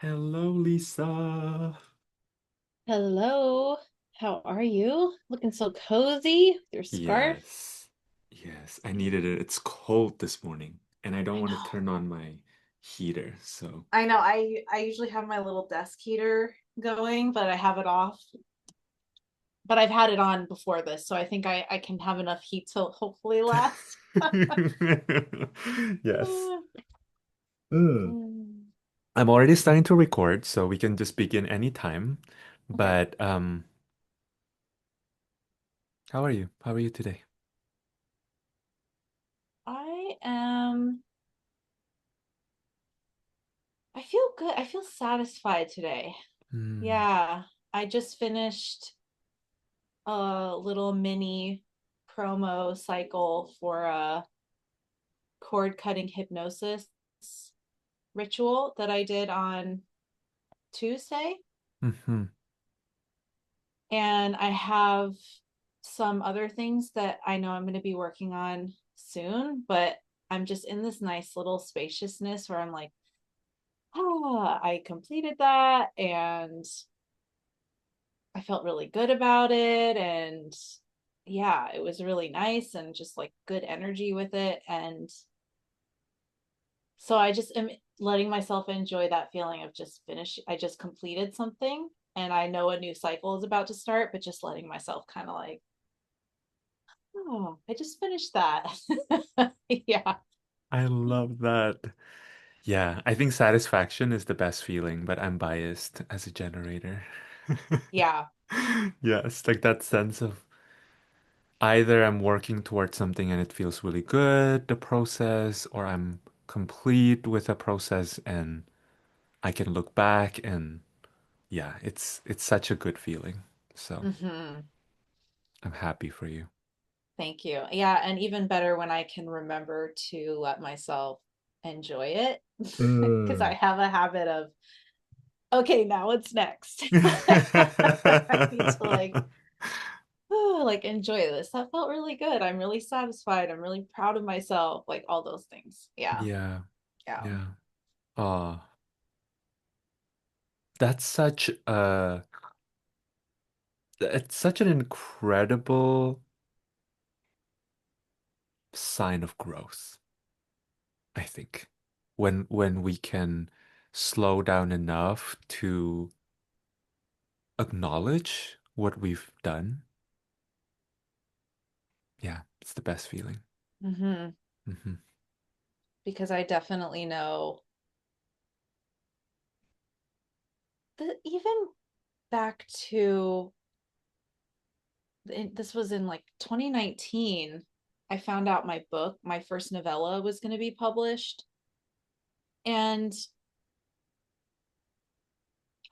Hello, Lisa. Hello, how are you? Looking so cozy with your scarf. Yes, yes, I needed it. It's cold this morning, and I don't I want to know. turn on my heater. So, I know. I usually have my little desk heater going, but I have it off. But I've had it on before this, so I think I can have enough heat to hopefully last. yes. Mm. Mm. I'm already starting to record, so we can just begin anytime. Okay. But how are you? How are you today? I I feel good. I feel satisfied today. Mm. Yeah. I just finished a little mini promo cycle for a cord cutting hypnosis ritual that I did on Tuesday. Mm-hmm. And I have some other things that I know I'm going to be working on soon, but I'm just in this nice little spaciousness where I'm like, I completed that and I felt really good about it. And yeah, it was really nice and just like good energy with it. And so I just am letting myself enjoy that feeling of just finish. I just completed something and I know a new cycle is about to start, but just letting myself kind of like, oh, I just finished that. Yeah. I love that. Yeah, I think satisfaction is the best feeling, but I'm biased as a generator. Yeah. Yes, like that sense of either I'm working towards something and it feels really good, the process, or I'm complete with a process and I can look back and yeah, it's such a good feeling. So Hmm. I'm happy for you. Thank you. Yeah. And even better when I can remember to let myself enjoy it because I Mm. have a habit of, okay, now what's next? I need to like, oh, like enjoy this. That felt really good. I'm really satisfied. I'm really proud of myself. Like all those things. Yeah. Yeah, Yeah. yeah. Oh, that's such a it's such an incredible sign of growth, I think. When we can slow down enough to acknowledge what we've done. Yeah, it's the best feeling. Hmm. Hmm. Because I definitely know that even back to this was in like 2019, I found out my book, my first novella was going to be published. And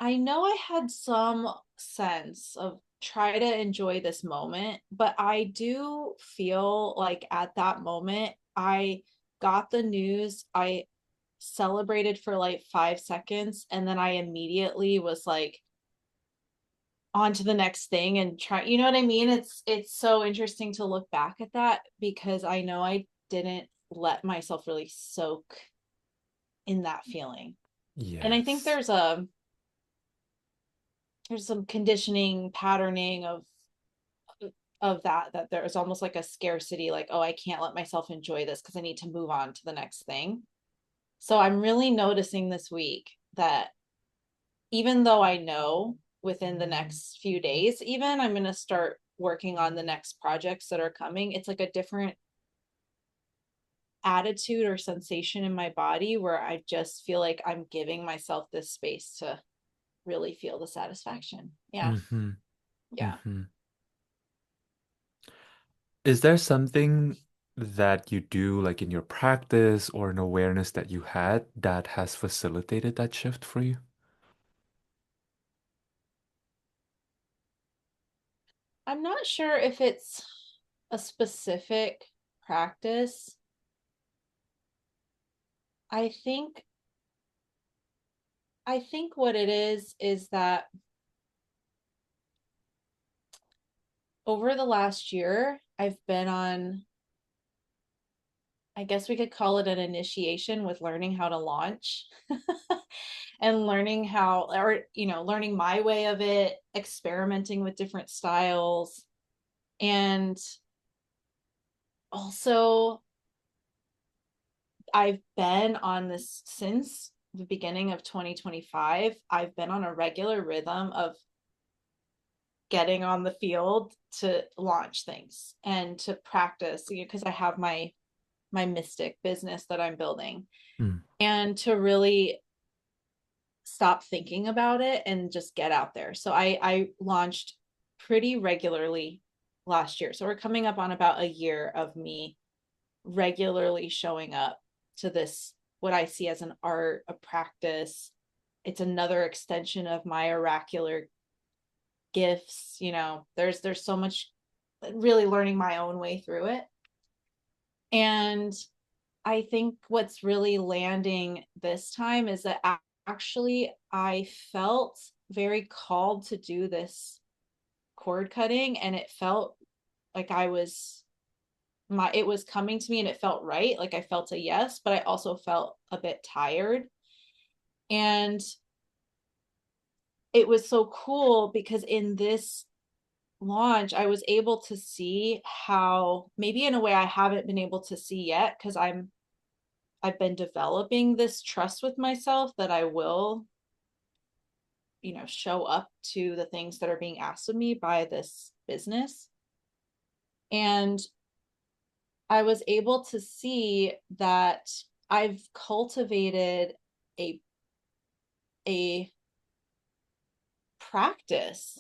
I know I had some sense of try to enjoy this moment, but I do feel like at that moment, I got the news, I celebrated for like 5 seconds, and then I immediately was like, on to the next thing and try, you know what I mean? It's so interesting to look back at that because I know I didn't let myself really soak in that feeling. And I think Yes. there's some conditioning patterning of that there's almost like a scarcity, like, oh, I can't let myself enjoy this because I need to move on to the next thing. So I'm really noticing this week that even though I know within the next few days, even I'm going to start working on the next projects that are coming, it's like a different attitude or sensation in my body where I just feel like I'm giving myself this space to really feel the satisfaction. Yeah. Hmm. Yeah. Hmm. Is there something that you do, like in your practice or an awareness that you had that has facilitated that shift for you? I'm not sure if it's a specific practice. I think I think what it is that over the last year I've been on, I guess we could call it an initiation with learning how to launch. and learning how, or, learning my way of it, experimenting with different styles. And also, I've been on this since the beginning of 2025. I've been on a regular rhythm of getting on the field to launch things and to practice, because I have my mystic business that I'm building, Mm. and to really stop thinking about it and just get out there. So I launched pretty regularly last year. So we're coming up on about a year of me regularly showing up to this, what I see as an art, a practice. It's another extension of my oracular gifts. There's so much, really learning my own way through it. And I think what's really landing this time is that actually I felt very called to do this cord cutting, and it felt like it was coming to me, and it felt right. Like I felt a yes, but I also felt a bit tired. And it was so cool because in this launch, I was able to see how, maybe in a way I haven't been able to see yet, because I've been developing this trust with myself that I will, show up to the things that are being asked of me by this business. And I was able to see that I've cultivated a a practice,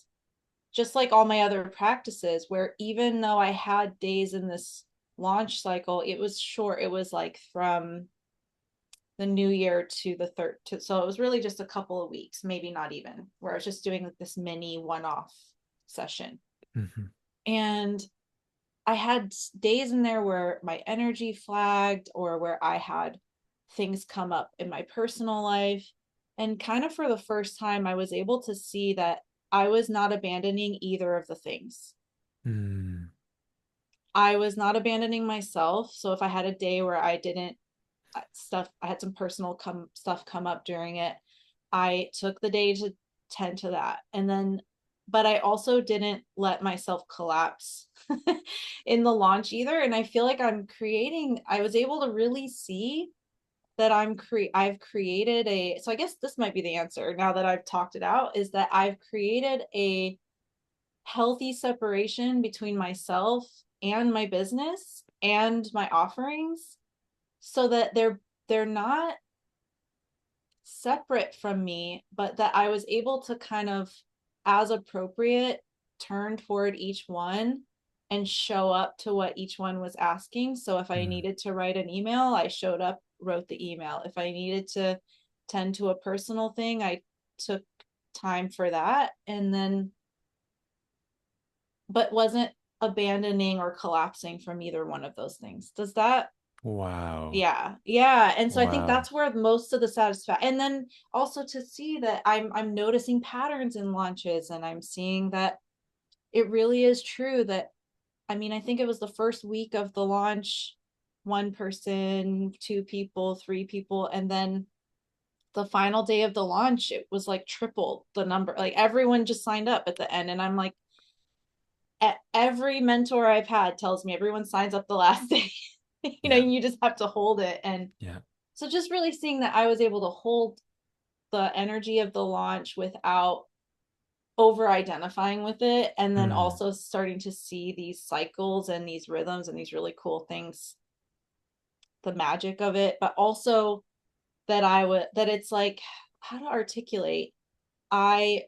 just like all my other practices, where even though I had days in this launch cycle, it was short. It was like from the new year to the third. So it was really just a couple of weeks, maybe not even, where I was just doing like this mini one-off session. Mhm. And I had days in there where my energy flagged, or where I had things come up in my personal life. And kind of for the first time, I was able to see that I was not abandoning either of the things. Mm. I was not abandoning myself. So if I had a day where I didn't I had some personal stuff come up during it, I took the day to tend to that. And then, but I also didn't let myself collapse in the launch either. And I feel like I was able to really see that I've created so I guess this might be the answer now that I've talked it out, is that I've created a healthy separation between myself and my business and my offerings, so that they're not separate from me, but that I was able to kind of, as appropriate, turn toward each one and show up to what each one was asking. So if I Mm. needed to write an email, I showed up, wrote the email. If I needed to tend to a personal thing, I took time for that. And then, but wasn't abandoning or collapsing from either one of those things. Does that Wow. yeah. And so I think Wow. that's where most of the satisfaction, and then also to see that I'm noticing patterns in launches, and I'm seeing that it really is true that, I mean, I think it was the first week of the launch, one person, two people, three people, and then the final day of the launch, it was like triple the number. Like everyone just signed up at the end, and I'm like, every mentor I've had tells me everyone signs up the last day. Yeah. You just have to hold it. And Yeah. so just really seeing that I was able to hold the energy of the launch without over identifying with it, and then Mm. also starting to see these cycles and these rhythms and these really cool things, the magic of it, but also that it's like, how to articulate, i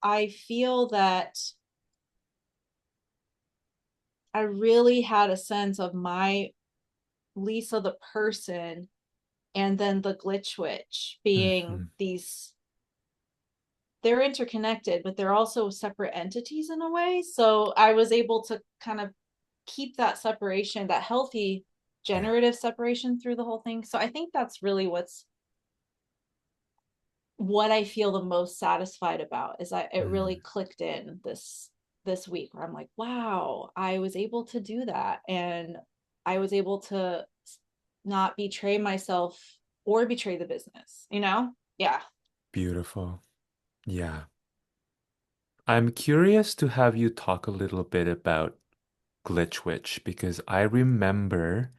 I feel that I really had a sense of my Lisa the person, and then the glitch witch being Mhm. these, they're interconnected, but they're also separate entities in a way. So I was able to kind of keep that separation, that healthy Yeah. generative separation through the whole thing. So I think that's really what I feel the most satisfied about, is it really Mm. clicked in this week, where I'm like, wow, I was able to do that, and I was able to not betray myself or betray the business. Yeah. Beautiful. Yeah. I'm curious to have you talk a little bit about Glitch Witch because I remember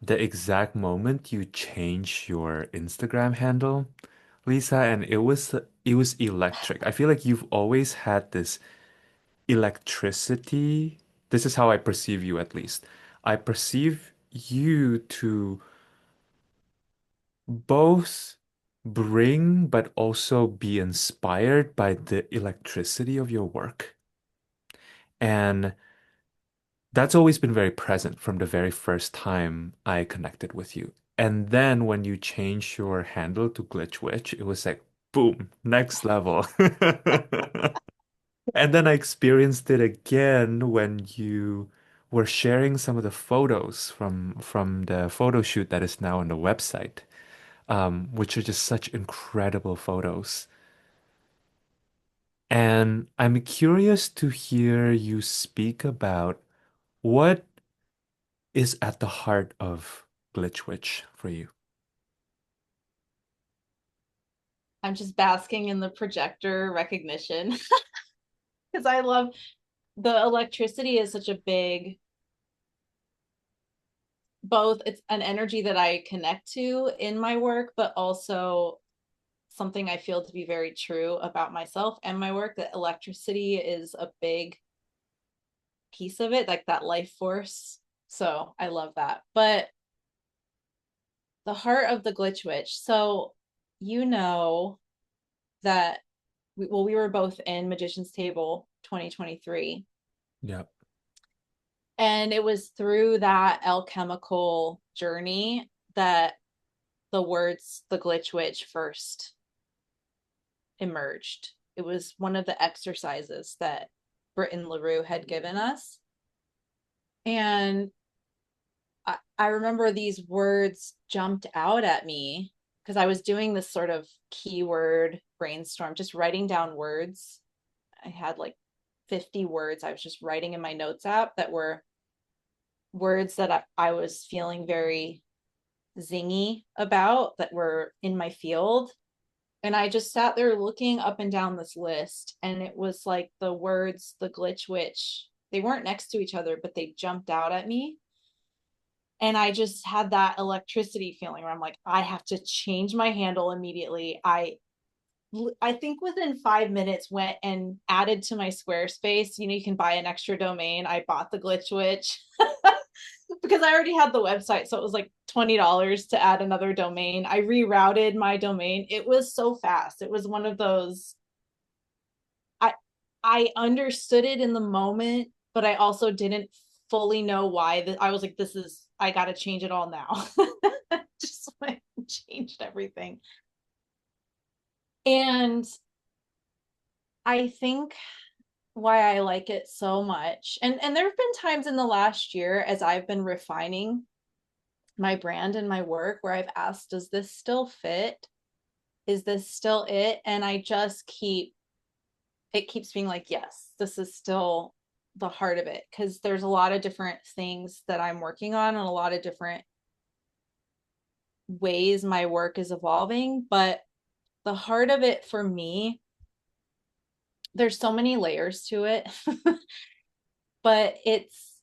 the exact moment you changed your Instagram handle, Lisa, and it was electric. I feel like you've always had this electricity. This is how I perceive you at least. I perceive you to both bring but also be inspired by the electricity of your work. And that's always been very present from the very first time I connected with you. And then when you changed your handle to Glitch Witch, it was like, boom, next level. And then I experienced it again when you were sharing some of the photos from the photo shoot that is now on the website, which are just such incredible photos. And I'm curious to hear you speak about what is at the heart of Glitch Witch for you. I'm just basking in the projector recognition because I love the electricity is such a big both it's an energy that I connect to in my work, but also something I feel to be very true about myself and my work, that electricity is a big piece of it, like that life force. So I love that. But the heart of the Glitch Witch. So you know that we were both in Magician's Table 2023. Yep. And it was through that alchemical journey that the words the Glitch Witch first emerged. It was one of the exercises that Britton LaRue had given us. And I remember these words jumped out at me because I was doing this sort of keyword brainstorm, just writing down words. I had like 50 words I was just writing in my notes app that were words that I was feeling very zingy about, that were in my field. And I just sat there looking up and down this list, and it was like the words, the Glitch Witch, they weren't next to each other, but they jumped out at me. And I just had that electricity feeling where I'm like, I have to change my handle immediately. I think within 5 minutes went and added to my Squarespace. You know, you can buy an extra domain. I bought the Glitch Witch because I already had the website. So it was like $20 to add another domain. I rerouted my domain. It was so fast. It was one of those, I I understood it in the moment, but I also didn't fully know why. That I was like, this is, I gotta change it all now. Just went and changed everything. And I think why I like it so much. And there have been times in the last year as I've been refining my brand and my work where I've asked, does this still fit? Is this still it? And I just it keeps being like, yes, this is still the heart of it. Because there's a lot of different things that I'm working on and a lot of different ways my work is evolving. But the heart of it for me, there's so many layers to it, but it's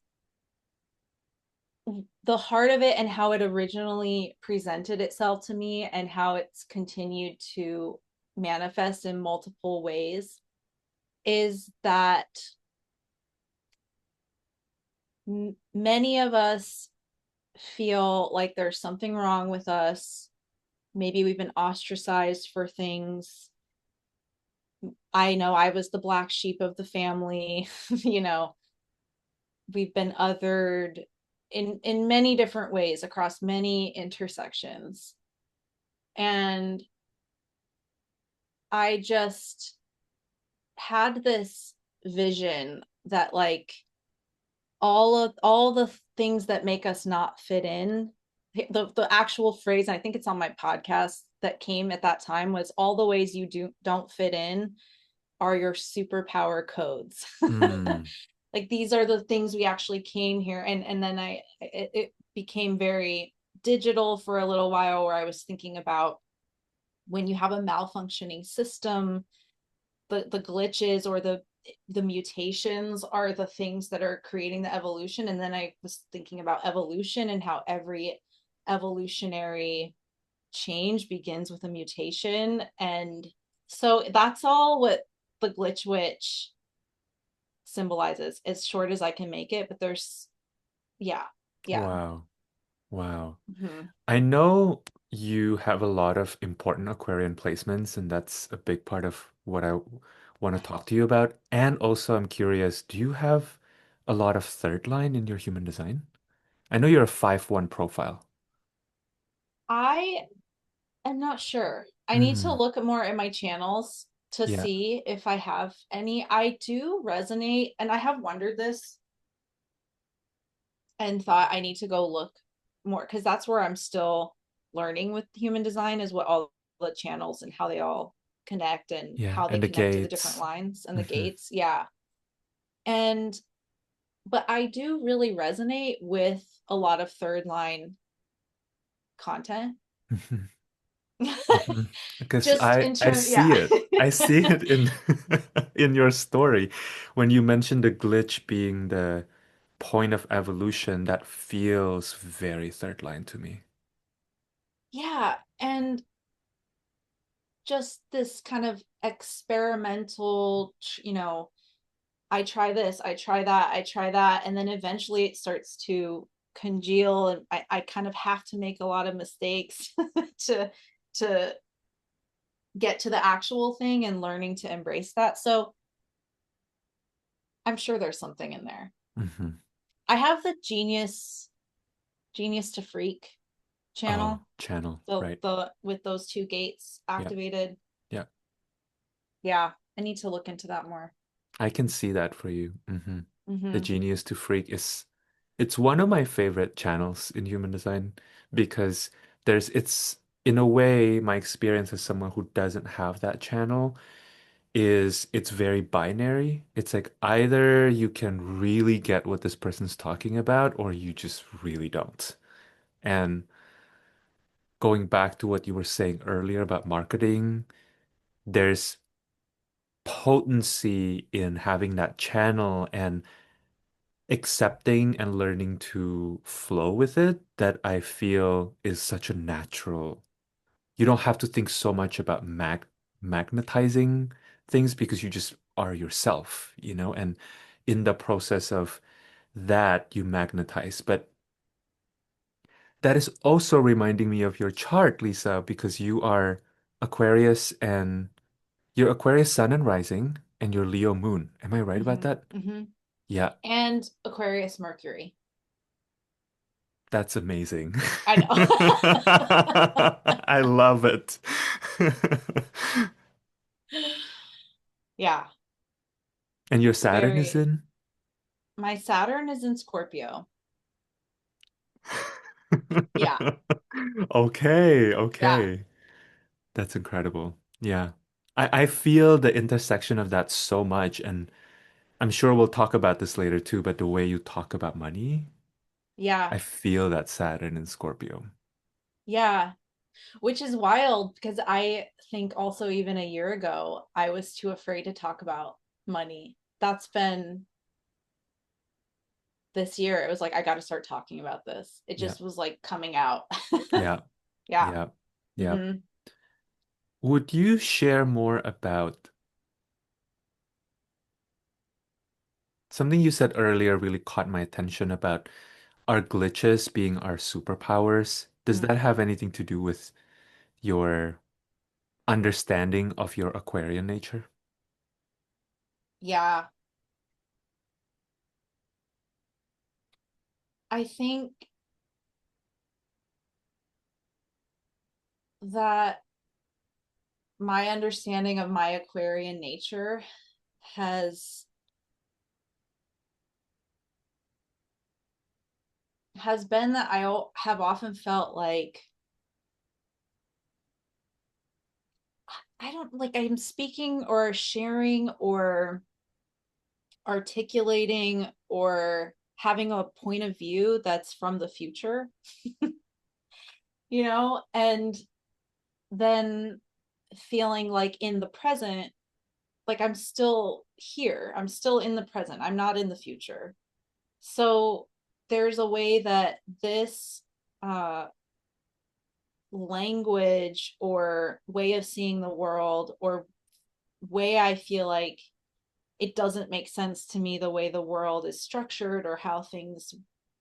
the heart of it and how it originally presented itself to me and how it's continued to manifest in multiple ways is that many of us feel like there's something wrong with us. Maybe we've been ostracized for things. I know I was the black sheep of the family. You know, we've been othered in many different ways across many intersections. And I just had this vision that like all the things that make us not fit in, the actual phrase, and I think it's on my podcast that came at that time, was all the ways you don't fit in are your superpower codes. Mm, Like these are the things we actually came here. And then it became very digital for a little while where I was thinking about when you have a malfunctioning system, the glitches or the mutations are the things that are creating the evolution. And then I was thinking about evolution and how every evolutionary change begins with a mutation. And so that's all what the glitch witch symbolizes, as short as I can make it. But there's, yeah, yeah. Wow. Wow. Mm-hmm. I know you have a lot of important Aquarian placements, and that's a big part of what I want to talk to you about. And also, I'm curious, do you have a lot of third line in your human design? I know you're a 5-1 profile. I am not sure. I need to Mm, look more at my channels to yeah. see if I have any. I do resonate, and I have wondered this and thought I need to go look more, because that's where I'm still learning with human design, is what all the channels and how they all connect and Yeah. how they And the connect to the different gates. lines and the Hmm. gates. Yeah. And but I do really resonate with a lot of third line content. Hmm. Hmm. Because Just in I turn, see yeah. it. I see it in in your story. When you mentioned the glitch being the point of evolution, that feels very third line to me. Yeah, and just this kind of experimental, I try this, I try that, I try that, and then eventually it starts to congeal, and I kind of have to make a lot of mistakes to to get to the actual thing, and learning to embrace that. So I'm sure there's something in there. Hmm. I have the genius to freak Oh, channel, channel, right. the with those two gates Yeah. activated. Yeah. Yeah, I need to look into that more. I can see that for you. The Mm-hmm. Genius to Freak is it's one of my favorite channels in human design because it's in a way my experience as someone who doesn't have that channel is it's very binary. It's like either you can really get what this person's talking about or you just really don't. And going back to what you were saying earlier about marketing, there's potency in having that channel and accepting and learning to flow with it that I feel is such a natural. You don't have to think so much about magnetizing things because you just are yourself, and in the process of that, you magnetize. But that is also reminding me of your chart, Lisa, because you are Aquarius and you're Aquarius Sun and Rising and your Leo Moon. Am I right about Mm-hmm. that? Mm-hmm. Yeah, And Aquarius Mercury. that's amazing. I know. I love it. Yeah, And your Saturn is very. in? My Saturn is in Scorpio. Yeah, Okay, yeah, okay. That's incredible. Yeah. I feel the intersection of that so much, and I'm sure we'll talk about this later too, but the way you talk about money, yeah, I feel that Saturn in Scorpio. yeah. Which is wild, because I think also even a year ago, I was too afraid to talk about money. That's been this year. It was like, I got to start talking about this. It Yeah, just was like coming out. yeah, Yeah. yeah, yeah. Mm-hmm. Would you share more about something you said earlier really caught my attention about our glitches being our superpowers? Does that Mm. have anything to do with your understanding of your Aquarian nature? Yeah. I think that my understanding of my Aquarian nature has been that have often felt like I don't like I'm speaking or sharing or articulating or having a point of view that's from the future, and then feeling like in the present, like I'm still here, I'm still in the present, I'm not in the future. So there's a way that this uh, language or way of seeing the world or way I feel like it doesn't make sense to me the way the world is structured or how things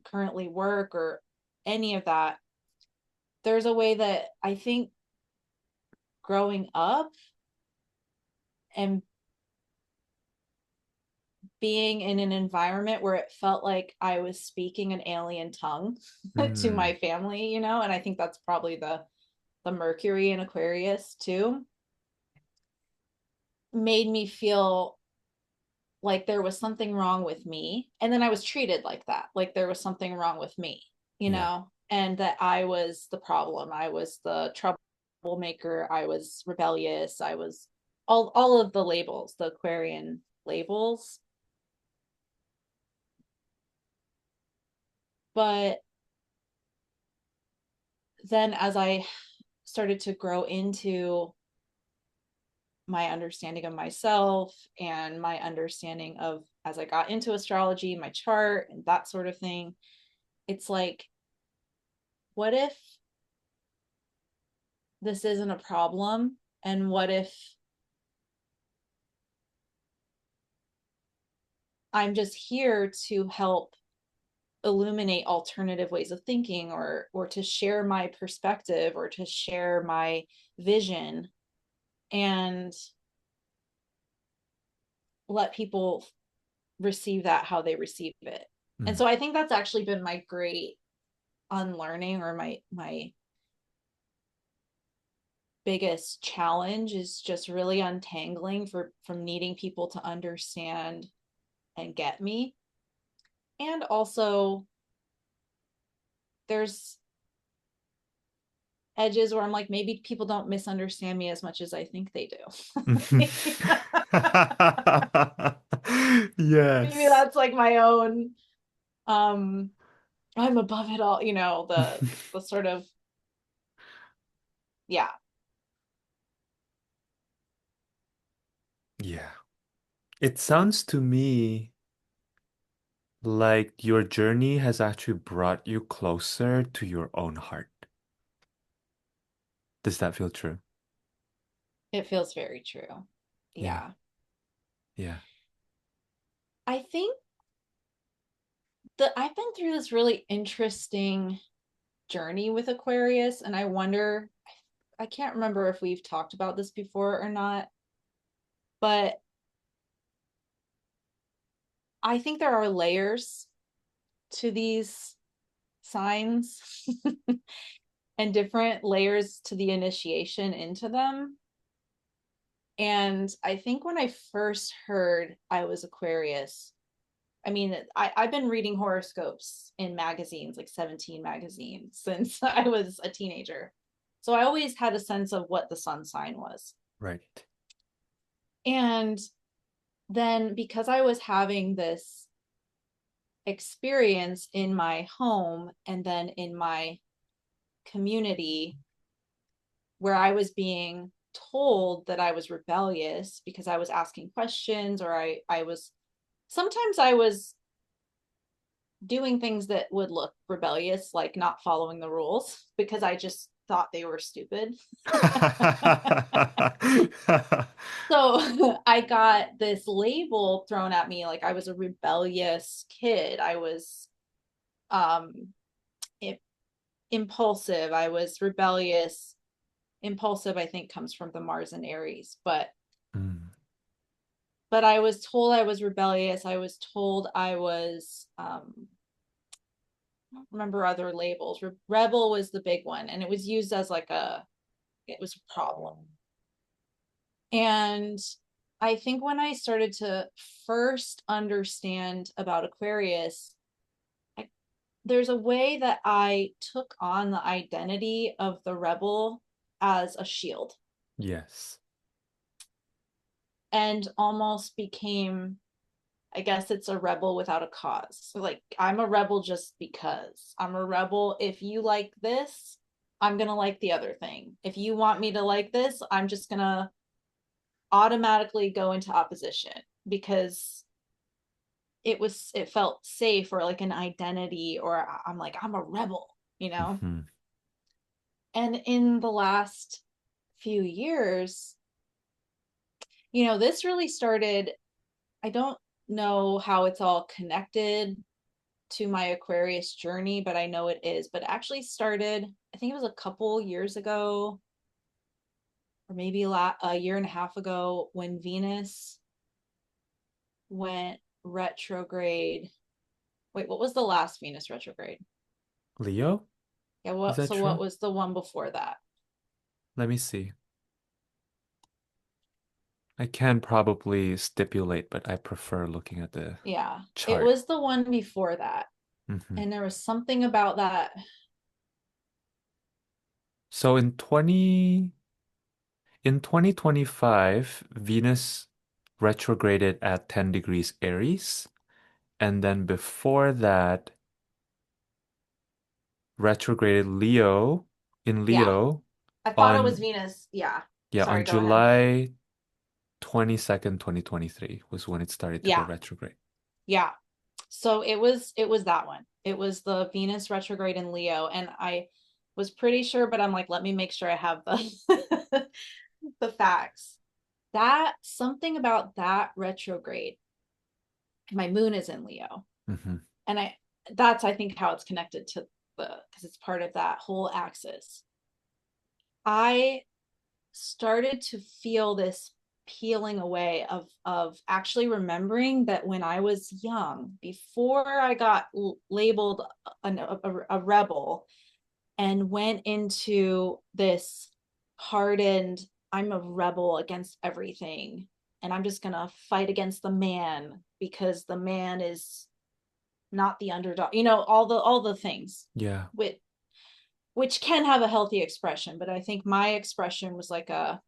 currently work or any of that. There's a way that I think growing up and being in an environment where it felt like I was speaking an alien tongue to Mm, my family, you know, and I think that's probably the Mercury in Aquarius too, made me feel like there was something wrong with me. And then I was treated like that, like there was something wrong with me, you yeah. know, and that I was the problem. I was the troublemaker. I was rebellious. I was all of the labels, the Aquarian labels. But then as I started to grow into my understanding of myself and my understanding of as I got into astrology, my chart and that sort of thing, it's like, what if this isn't a problem? And what if I'm just here to help illuminate alternative ways of thinking or to share my perspective or to share my vision and let people receive that how they receive it. And Mm, so I think that's actually been my great unlearning or my biggest challenge is just really untangling from needing people to understand and get me. And also there's edges where I'm like, maybe people don't misunderstand me as much as I think they mhm. do. Maybe Yes. that's like my own um I'm above it all, you know, the sort of yeah. Yeah. It sounds to me like your journey has actually brought you closer to your own heart. Does that feel true? It feels very true. Yeah. Yeah. Yeah. I think that I've been through this really interesting journey with Aquarius, and I wonder, I can't remember if we've talked about this before or not, but I think there are layers to these signs and different layers to the initiation into them. And I think when I first heard I was Aquarius, I mean, I've been reading horoscopes in magazines, like 17 magazines, since I was a teenager. So I always had a sense of what the sun sign was. Right. And then because I was having this experience in my home and then in my community where I was being told that I was rebellious because I was asking questions or I was sometimes I was doing things that would look rebellious, like not following the rules because I just thought they were stupid. So I got this label thrown at me like I was a rebellious kid. I was um impulsive. I was rebellious. Impulsive, I think, comes from the Mars and Aries, Mm, but I was told I was rebellious. I was told I was I don't remember other labels. Rebel was the big one, and it was used as like it was a problem. And I think when I started to first understand about Aquarius, I, there's a way that I took on the identity of the rebel as a shield yes. and almost became, I guess it's a rebel without a cause. So like I'm a rebel just because. I'm a rebel if you like this. I'm going to like the other thing. If you want me to like this, I'm just going to automatically go into opposition because it felt safe or like an identity, or I'm like, I'm a rebel, you know? Hmm. And in the last few years, this really started. I don't know how it's all connected to my Aquarius journey, but I know it is. But it actually started, I think it was a couple years ago, or maybe a year and a half ago, when Venus went retrograde. Wait, what was the last Venus retrograde? Leo? Yeah, Is that what true? was the one before that? Let me see. I can probably stipulate, but I prefer looking at the Yeah, it chart. was the one before that. Hmm. And there was something about that. So in 2025, Venus retrograded at 10 degrees Aries, and then before that, retrograded Yeah, Leo I thought it was on Venus. Yeah. yeah, on Sorry, go ahead. July 22nd, 2023 was when it started to go Yeah. retrograde. Yeah. So it was that one. It was the Venus retrograde in Leo, and I was pretty sure, but I'm like, let me make sure I have the the facts. That something about that retrograde. My moon is in Leo, Hmm. and that's I think how it's connected to the because it's part of that whole axis. I started to feel this peeling away of actually remembering that when I was young, before I got labeled a rebel and went into this hardened, I'm a rebel against everything, and I'm just gonna fight against the man because the man is not the underdog. All the things Yeah, with which can have a healthy expression, but I think my expression was like a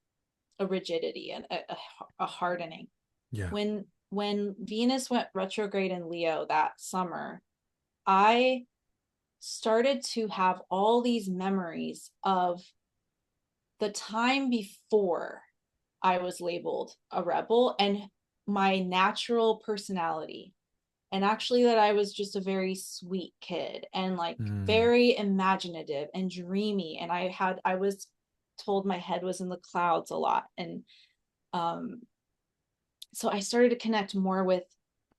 rigidity and a hardening. yeah. When Venus went retrograde in Leo that summer, I started to have all these memories of the time before I was labeled a rebel and my natural personality. And actually, that I was just a very sweet kid and like Mm, very imaginative and dreamy. And I was told my head was in the clouds a lot. And um, so I started to connect more with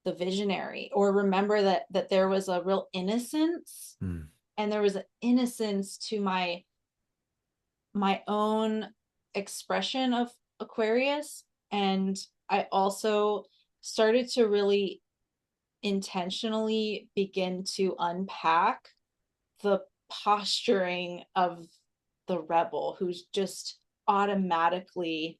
the visionary, or remember that there was a real innocence, mm, and there was an innocence to my own expression of Aquarius. And I also started to really intentionally begin to unpack the posturing of the rebel who's just automatically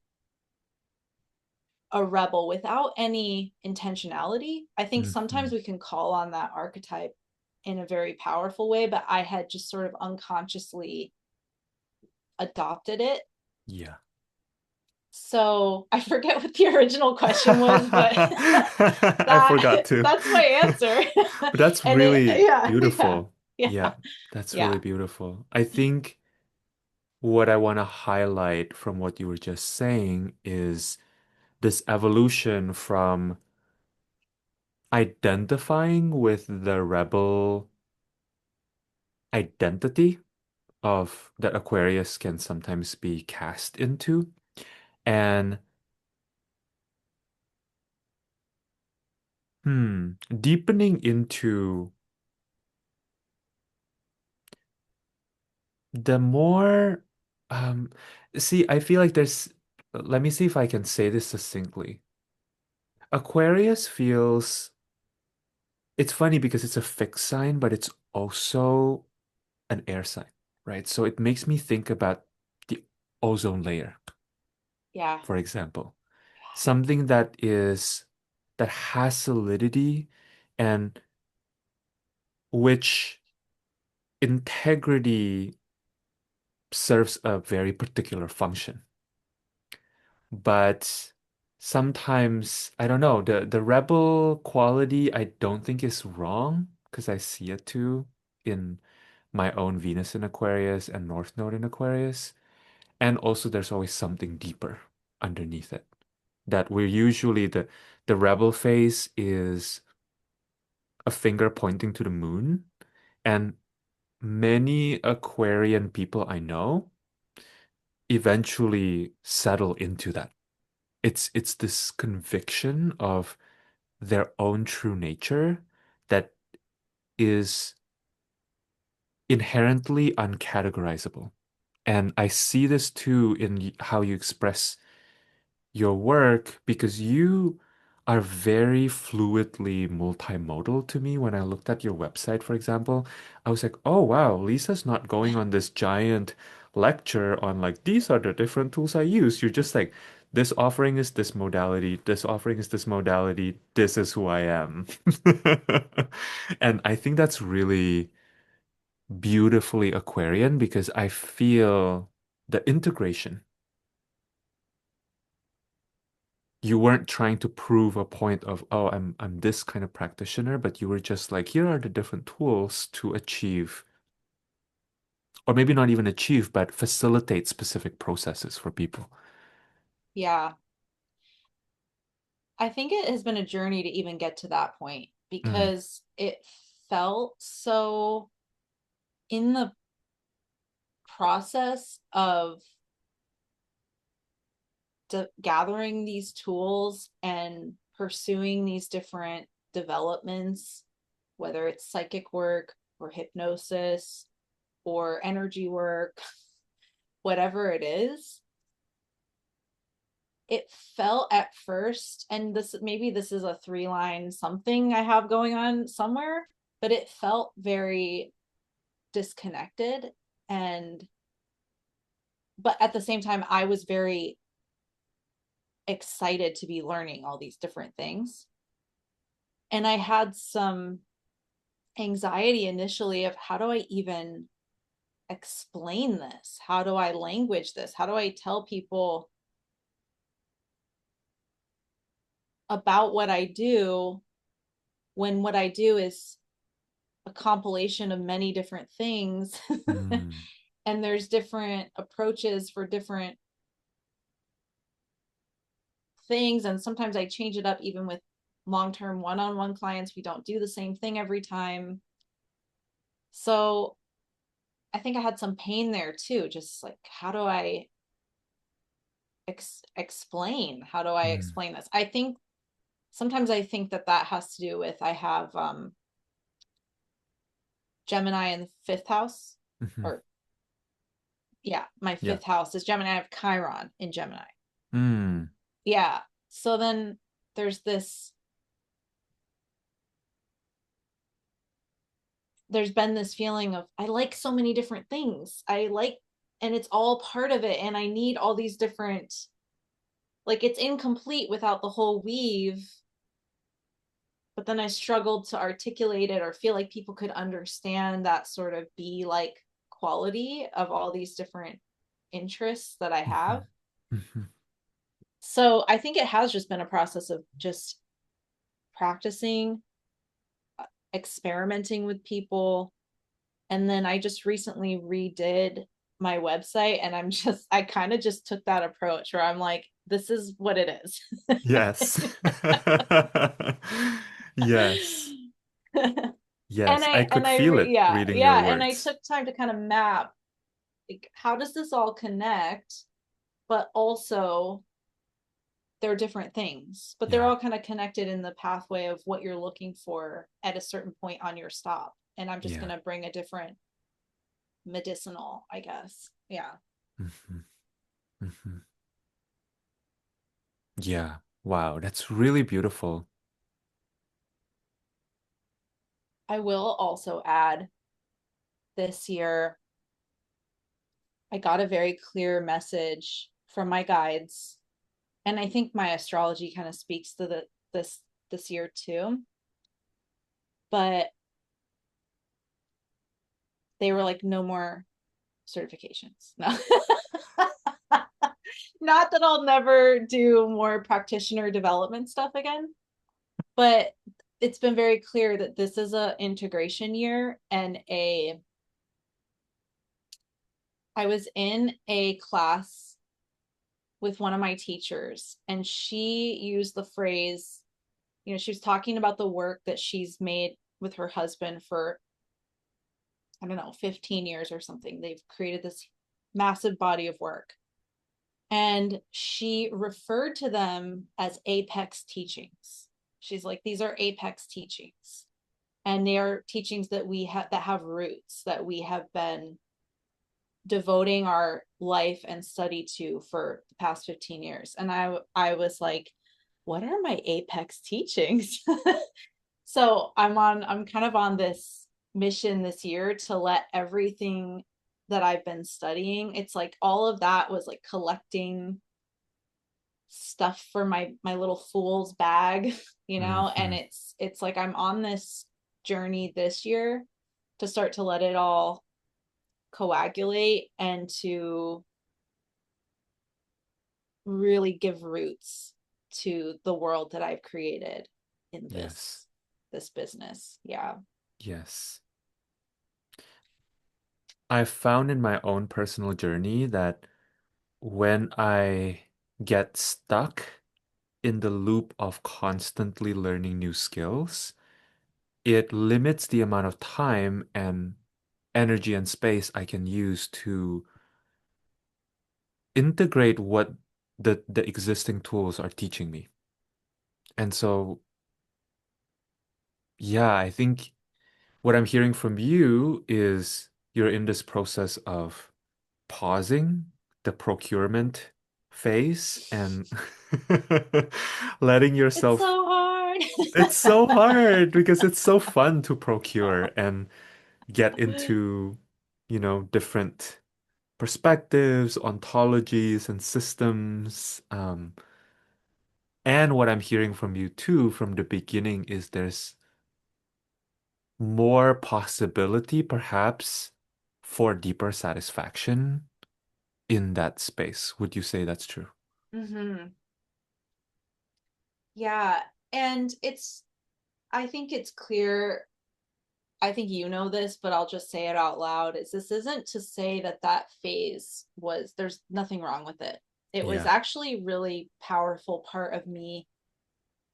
a rebel without any intentionality. I think sometimes mhm. we can call on that archetype in a very powerful way, but I had just sort of unconsciously adopted it. Yeah. So I forget what the original question was, but I that forgot to. that's my answer. But that's And it really yeah, yeah, beautiful. yeah, Yeah, that's yeah, really beautiful. I think what I want to highlight from what you were just saying is this evolution from identifying with the rebel identity of that Aquarius can sometimes be cast into, and deepening into the more um see, I feel like let me see if I can say this succinctly. Aquarius feels it's funny because it's a fixed sign, but it's also an air sign, right? So it makes me think about the ozone layer, yeah, for example. Something that has solidity and which integrity serves a very particular function. But sometimes, I don't know, the rebel quality I don't think is wrong because I see it too in my own Venus in Aquarius and North Node in Aquarius. And also there's always something deeper underneath it. That we're usually the rebel phase is a finger pointing to the moon. And many Aquarian people I know eventually settle into that. It's this conviction of their own true nature that is inherently uncategorizable. And I see this too in how you express your work because you are very fluidly multimodal to me. When I looked at your website, for example, I was like, oh wow, Lisa's not going on this giant lecture on like these are the different tools I use. You're just like, this offering is this modality, this offering is this modality, this is who I am. And I think that's really beautifully Aquarian because I feel the integration. You weren't trying to prove a point of, oh, I'm this kind of practitioner, but you were just like, here are the different tools to achieve, or maybe not even achieve, but facilitate specific processes for people. Yeah. I think it has been a journey to even get to that point Mm, because it felt so in the process of gathering these tools and pursuing these different developments, whether it's psychic work or hypnosis or energy work, whatever it is, it felt at first, and this maybe this is a three line something I have going on somewhere, but it felt very disconnected. And but at the same time I was very excited to be learning all these different things, and I had some anxiety initially of how do I even explain this, how do I language this, how do I tell people about what I do when what I do is a compilation of many different things. mm, And there's different approaches for different things, and sometimes I change it up even with long-term one-on-one clients. We don't do the same thing every time, so I think I had some pain there too, just like how do I explain, how do I mm, explain this. I think sometimes I think that that has to do with I have Gemini in the fifth house, mhm. or yeah, my Yeah. fifth house is Gemini. I have Chiron in Gemini. Mm, Yeah. So then there's this, there's been this feeling of I like so many different things. I like, and it's all part of it. And I need all these different, like it's incomplete without the whole weave. But then I struggled to articulate it or feel like people could understand that sort of be like quality of all these different interests that I have. mhm, mhm. So I think it has just been a process of just practicing, experimenting with people. And then I just recently redid my website, and I kind of just took that approach where I'm like, this is what it is. Yes. Yes. Yes. I could feel it Yeah, reading your yeah. And I words. took time to kind of map like, how does this all connect? But also, they're different things, but they're Yeah. all kind of connected in the pathway of what you're looking for at a certain point on your stop. And I'm just going Yeah. to bring a different medicinal, I guess. Yeah. Mhm, mhm. Yeah. Wow. That's really beautiful. I will also add this year, I got a very clear message from my guides. And I think my astrology kind of speaks to this year too. But they were like, no more certifications. No. Not that I'll never do more practitioner development stuff again, but it's been very clear that this is a integration year and a I was in a class with one of my teachers, and she used the phrase, she was talking about the work that she's made with her husband for, I don't know, 15 years or something. They've created this massive body of work. And she referred to them as apex teachings. She's like, these are apex teachings. And they are teachings that we have that have roots that we have been devoting our life and study to for the past 15 years. And I was like, what are my apex teachings? So I'm kind of on this mission this year to let everything that I've been studying, it's like all of that was like collecting stuff for my little fool's bag, and Hmm. it's like I'm on this journey this year to start to let it all coagulate and to really give roots to the world that I've created in Yes. this business. Yeah. Yes. I've found in my own personal journey that when I get stuck in the loop of constantly learning new skills, it limits the amount of time and energy and space I can use to integrate what the existing tools are teaching me. And so, yeah, I think what I'm hearing from you is you're in this process of pausing the procurement phase and letting It's yourself. so hard. It's so hard because it's so fun to procure and get into, different perspectives, ontologies, and systems. And what I'm hearing from you too from the beginning is there's more possibility, perhaps, for deeper satisfaction in that space. Would you say that's true? Mm-hmm. Yeah. And I think it's clear. I think you know this, but I'll just say it out loud. Is this isn't to say that that phase was, there's nothing wrong with it. It was Yeah. actually really powerful part of me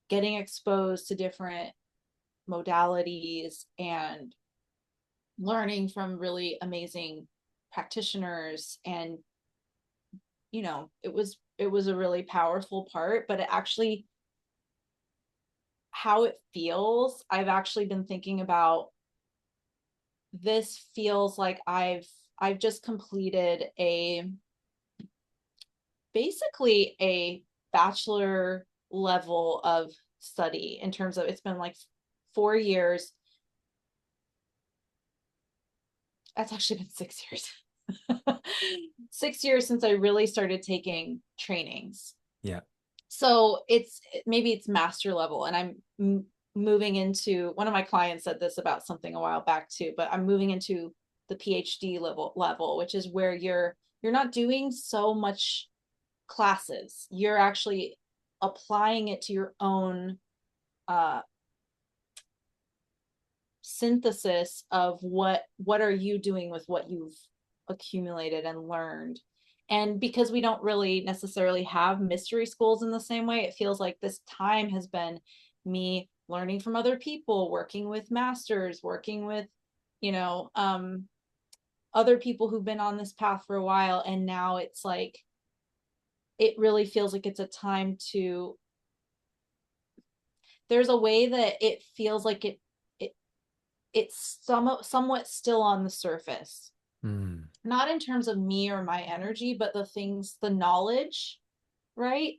getting exposed to different modalities and learning from really amazing practitioners. And it was a really powerful part, but it actually, how it feels, I've actually been thinking about, this feels like I've just completed a basically a bachelor level of study, in terms of, it's been like 4 years. That's actually been 6 years. 6 years since I really started taking trainings. Yeah. So maybe it's master level, and moving into, one of my clients said this about something a while back too, but I'm moving into the PhD level, which is where you're not doing so much classes. You're actually applying it to your own uh, synthesis of what are you doing with what you've accumulated and learned. And because we don't really necessarily have mystery schools in the same way, it feels like this time has been me learning from other people, working with masters, working with you know um other people who've been on this path for a while. And now it's like, it really feels like it's a time to, there's a way that it feels like it it's somewhat still on the surface, Mm. not in terms of me or my energy, but the knowledge, right?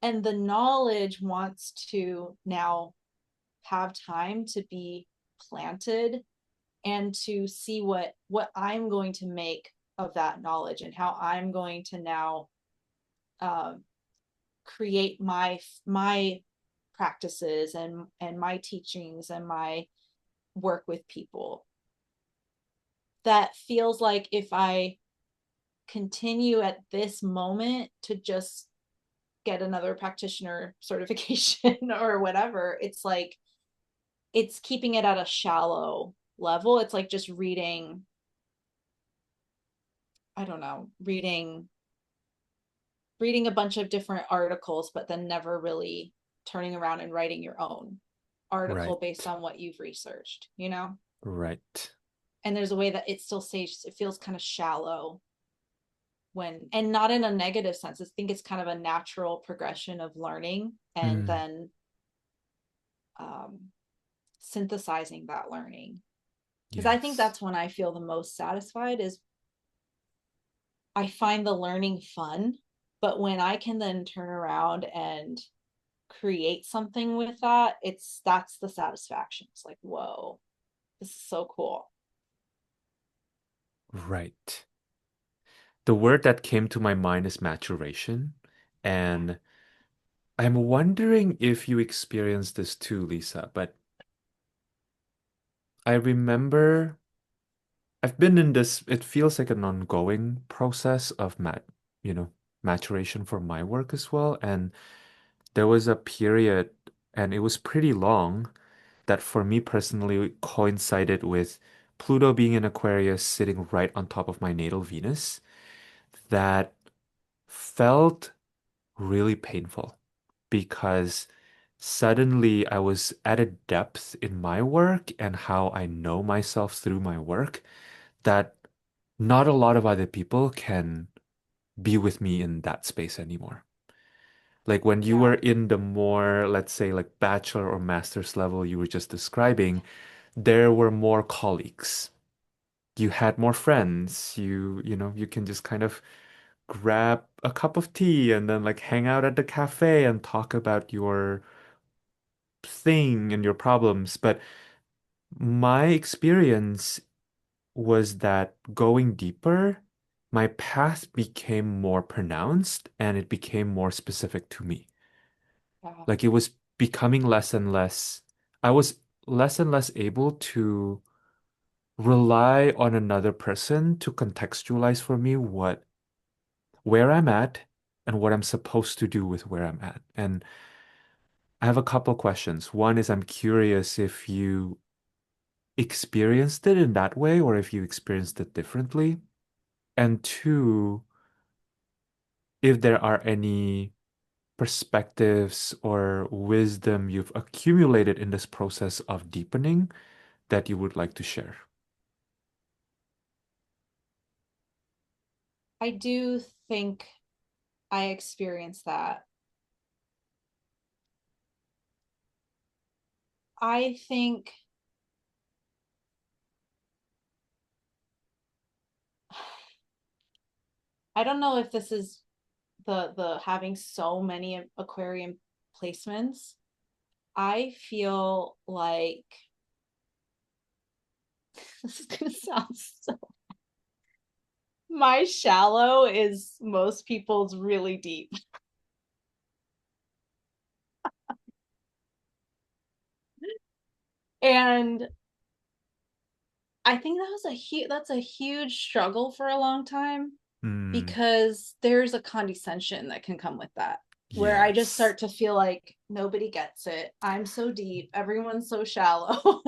And the knowledge wants to now have time to be planted, and to see what I'm going to make of that knowledge, and how I'm going to now um, create my practices and my teachings and my work with people. That feels like, if I continue at this moment to just get another practitioner certification or whatever, it's like it's keeping it at a shallow level. It's like just reading I don't know, reading a bunch of different articles, but then never really turning around and writing your own article based Right. on what you've researched, you know? Right. And there's a way that it still stays, it feels kind of shallow when, and not in a negative sense. I think it's kind of a natural progression of learning and Mm, then um, synthesizing that learning. Because I think yes. that's when I feel the most satisfied is I find the learning fun, but when I can then turn around and create something with that, that's the satisfaction. It's like, whoa, this is so cool. Right. The word that came to my mind is maturation. And I'm wondering if you experienced this too, Lisa, but I remember I've been in this, it feels like an ongoing process of maturation for my work as well. And there was a period, and it was pretty long, that for me personally coincided with Pluto being in Aquarius sitting right on top of my natal Venus that felt really painful because suddenly I was at a depth in my work and how I know myself through my work that not a lot of other people can be with me in that space anymore. Like when you were Yeah. in the more, let's say, like bachelor or master's level you were just describing, there were more colleagues. You had more friends. You can just kind of grab a cup of tea and then like hang out at the cafe and talk about your thing and your problems. But my experience was that going deeper, my path became more pronounced and it became more specific to me. Yeah. Like it was becoming less and less, I was less and less able to rely on another person to contextualize for me where I'm at and what I'm supposed to do with where I'm at. And I have a couple questions. One is I'm curious if you experienced it in that way or if you experienced it differently. And two, if there are any perspectives or wisdom you've accumulated in this process of deepening that you would like to share. I do think I experienced that. I think I don't know if this is the having so many aquarium placements. I feel like this is gonna sound so my shallow is most people's really deep. And I think that's a huge struggle for a long time Mm, because there's a condescension that can come with that where I just yes. start to feel like nobody gets it. I'm so deep, everyone's so shallow.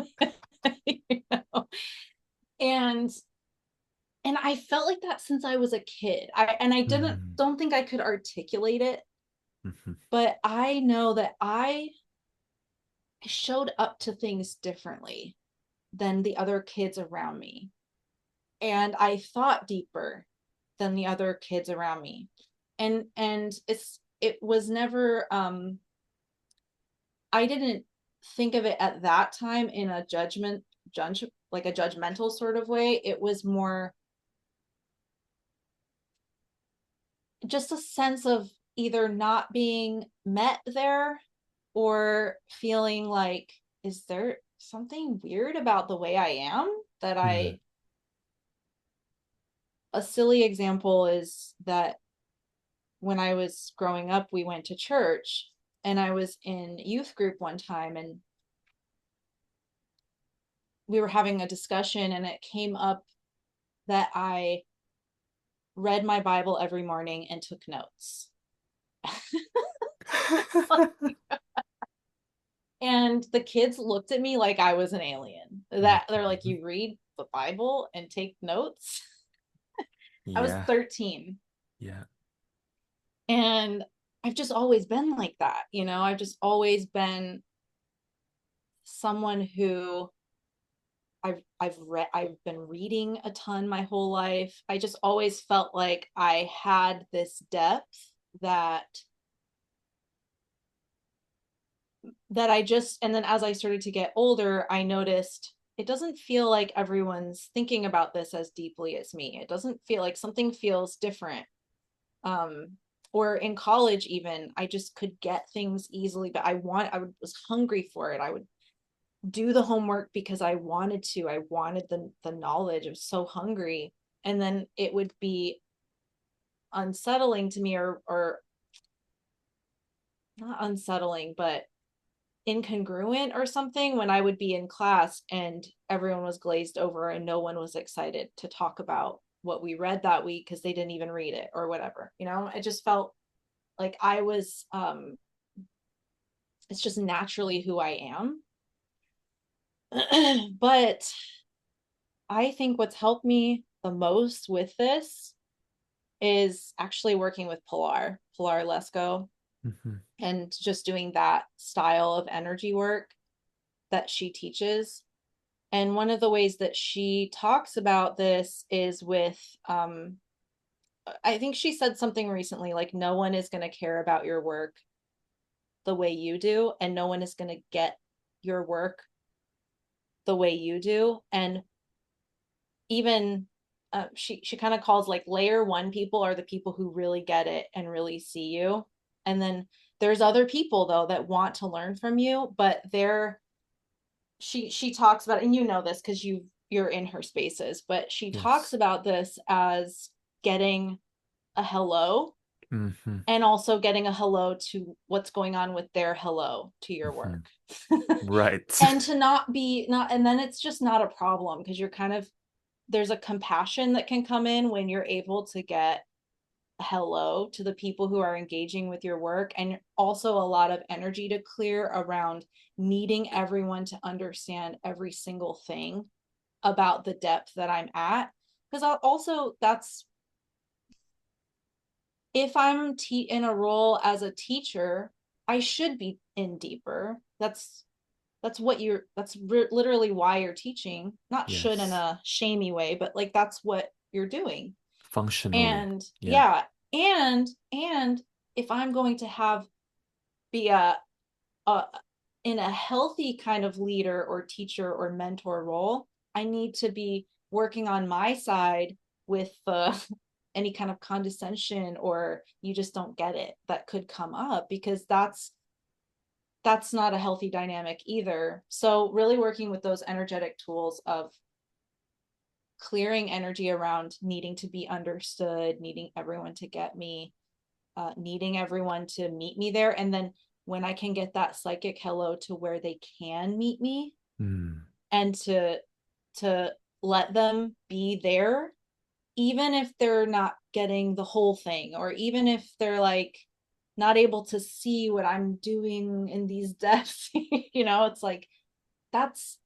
You know? And and I felt like that since I was a kid. I didn't Mm, don't think I could articulate it, mhm, but I know that I showed up to things differently than the other kids around me. And I thought deeper than the other kids around me. And it was never I didn't think of it at that time in a judge like a judgmental sort of way. It was more just a sense of either not being met there or feeling like, is there something weird about the way I am that mm. a silly example is that when I was growing up, we went to church and I was in youth group one time and we were having a discussion and it came up that I read my Bible every morning and took notes. And the kids looked at me like I was an alien. That they're like, Mhm. you read the Bible and take notes? I was Yeah. 13. Yeah. And I've just always been like that, you know, I've just always been someone who I've been reading a ton my whole life. I just always felt like I had this depth that I just, and then as I started to get older, I noticed it doesn't feel like everyone's thinking about this as deeply as me. It doesn't feel like something feels different. Um, or in college, even, I just could get things easily, but I was hungry for it. I would do the homework because I wanted to. I wanted the knowledge. I was so hungry. And then it would be unsettling to me, or not unsettling, but incongruent or something, when I would be in class and everyone was glazed over and no one was excited to talk about what we read that week because they didn't even read it or whatever. You know, it just felt like I was it's just naturally who I am. But I think what's helped me the most with this is actually working with Pilar Lesko, Hmm. and just doing that style of energy work that she teaches. And one of the ways that she talks about this is with, I think she said something recently like, no one is going to care about your work the way you do, and no one is going to get your work the way you do. And even she kind of calls like layer one people are the people who really get it and really see you. And then there's other people though that want to learn from you, but they're she talks about, and you know this because you're in her spaces, but she talks Yes. about this as getting a hello, Hmm. and also getting a hello to what's going on with their hello to your Hmm. work. Right. And to not be not, and then it's just not a problem because you're kind of, there's a compassion that can come in when you're able to get hello to the people who are engaging with your work, and also a lot of energy to clear around needing everyone to understand every single thing about the depth that I'm at. Because I'll also, that's, if I'm in a role as a teacher, I should be in deeper. That's what you're, that's literally why you're teaching, not should in Yes. a shamey way, but like that's what you're doing. Functionally. And Yeah. yeah, and if I'm going to have be a in a healthy kind of leader or teacher or mentor role, I need to be working on my side with any kind of condescension or you just don't get it that could come up, because that's not a healthy dynamic either. So really working with those energetic tools of clearing energy around needing to be understood, needing everyone to get me, needing everyone to meet me there. And then when I can get that psychic hello to where they can meet me, Mm. and to let them be there, even if they're not getting the whole thing, or even if they're like not able to see what I'm doing in these depths, you know, it's like that's,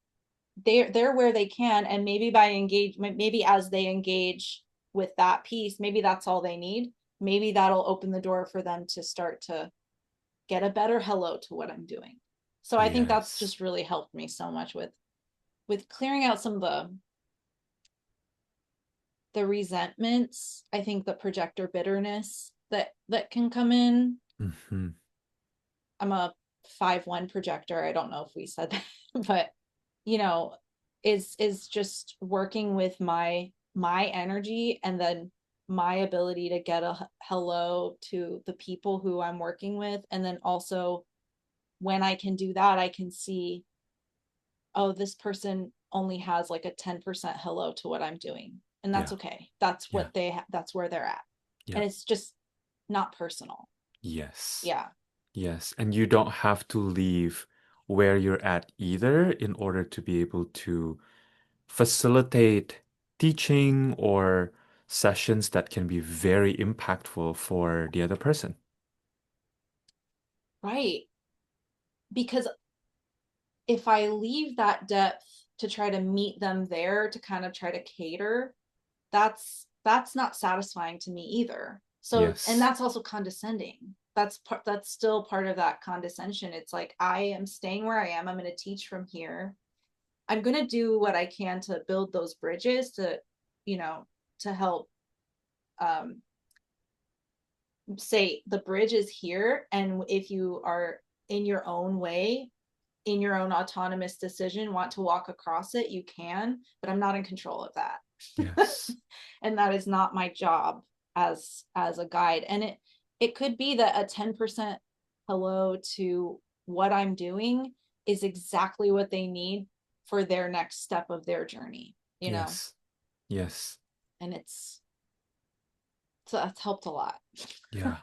they're where they can, and maybe by engagement, maybe as they engage with that piece, maybe that's all they need. Maybe that'll open the door for them to start to get a better hello to what I'm doing. So I think that's Yes. just really helped me so much with clearing out some of the resentments. I think the projector bitterness that can come in. Hmm. I'm a 5-1 projector. I don't know if we said that, but you know, is just working with my energy, and then my ability to get a hello to the people who I'm working with. And then also when I can do that, I can see, oh, this person only has like a 10% hello to what I'm doing. And that's Yeah. okay. That's Yeah. what that's where they're at. Yeah. And it's just not personal. Yes. Yeah. Yes. And you don't have to leave where you're at either in order to be able to facilitate teaching or sessions that can be very impactful for the other person. Right. Because if I leave that depth to try to meet them there, to kind of try to cater, that's that's not satisfying to me either. So, and Yes. that's also condescending. That's still part of that condescension. It's like, I am staying where I am. I'm going to teach from here. I'm going to do what I can to build those bridges to, you know, to help, um, say the bridge is here. And if you are in your own way, in your own autonomous decision, want to walk across it, you can, but I'm not in control of that. Yes. And that is not my job as a guide. And it could be that a 10% hello to what I'm doing is exactly what they need for their next step of their journey, you know. Yes. Yes. And it's so that's helped a lot. Yeah.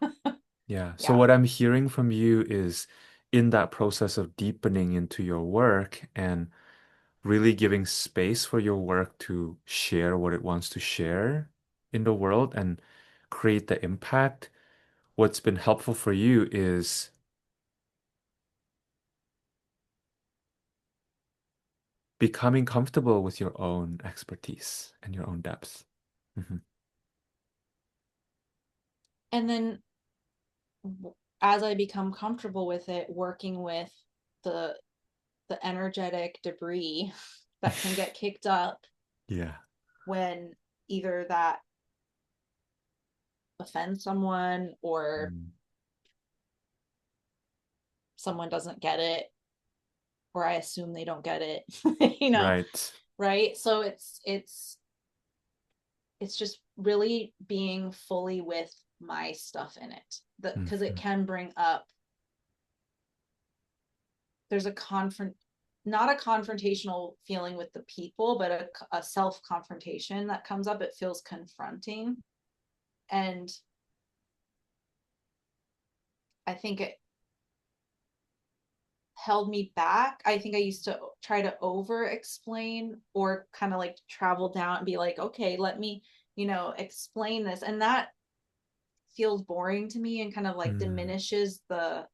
Yeah. So Yeah. what I'm hearing from you is in that process of deepening into your work and really giving space for your work to share what it wants to share in the world and create the impact. What's been helpful for you is becoming comfortable with your own expertise and your own depth. Hmm. And then as I become comfortable with it, working with the the energetic debris that can get kicked up Yeah. when either that offends someone or Mm. someone doesn't get it or I assume they don't get it, you know, Right. right? So it's just really being fully with my stuff in it. Because it Hmm. can bring up, there's a not a confrontational feeling with the people, but a self confrontation that comes up. It feels confronting. And I think it held me back. I think I used to try to over explain or kind of like travel down and be like, okay, let me, explain this. And that feels boring to me and kind of like Mm. diminishes the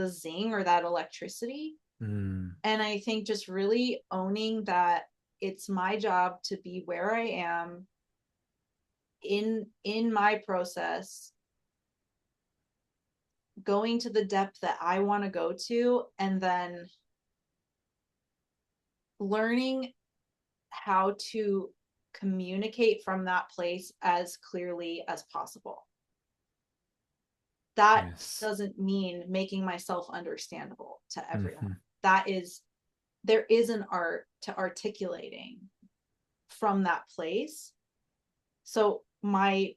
zing or that electricity. Mm. And I think just really owning that it's my job to be where I am in my process, going to the depth that I want to go to, and then learning how to communicate from that place as clearly as possible. That Yes. doesn't mean making myself understandable to everyone. Hmm. That is, there is an art to articulating from that place. So, my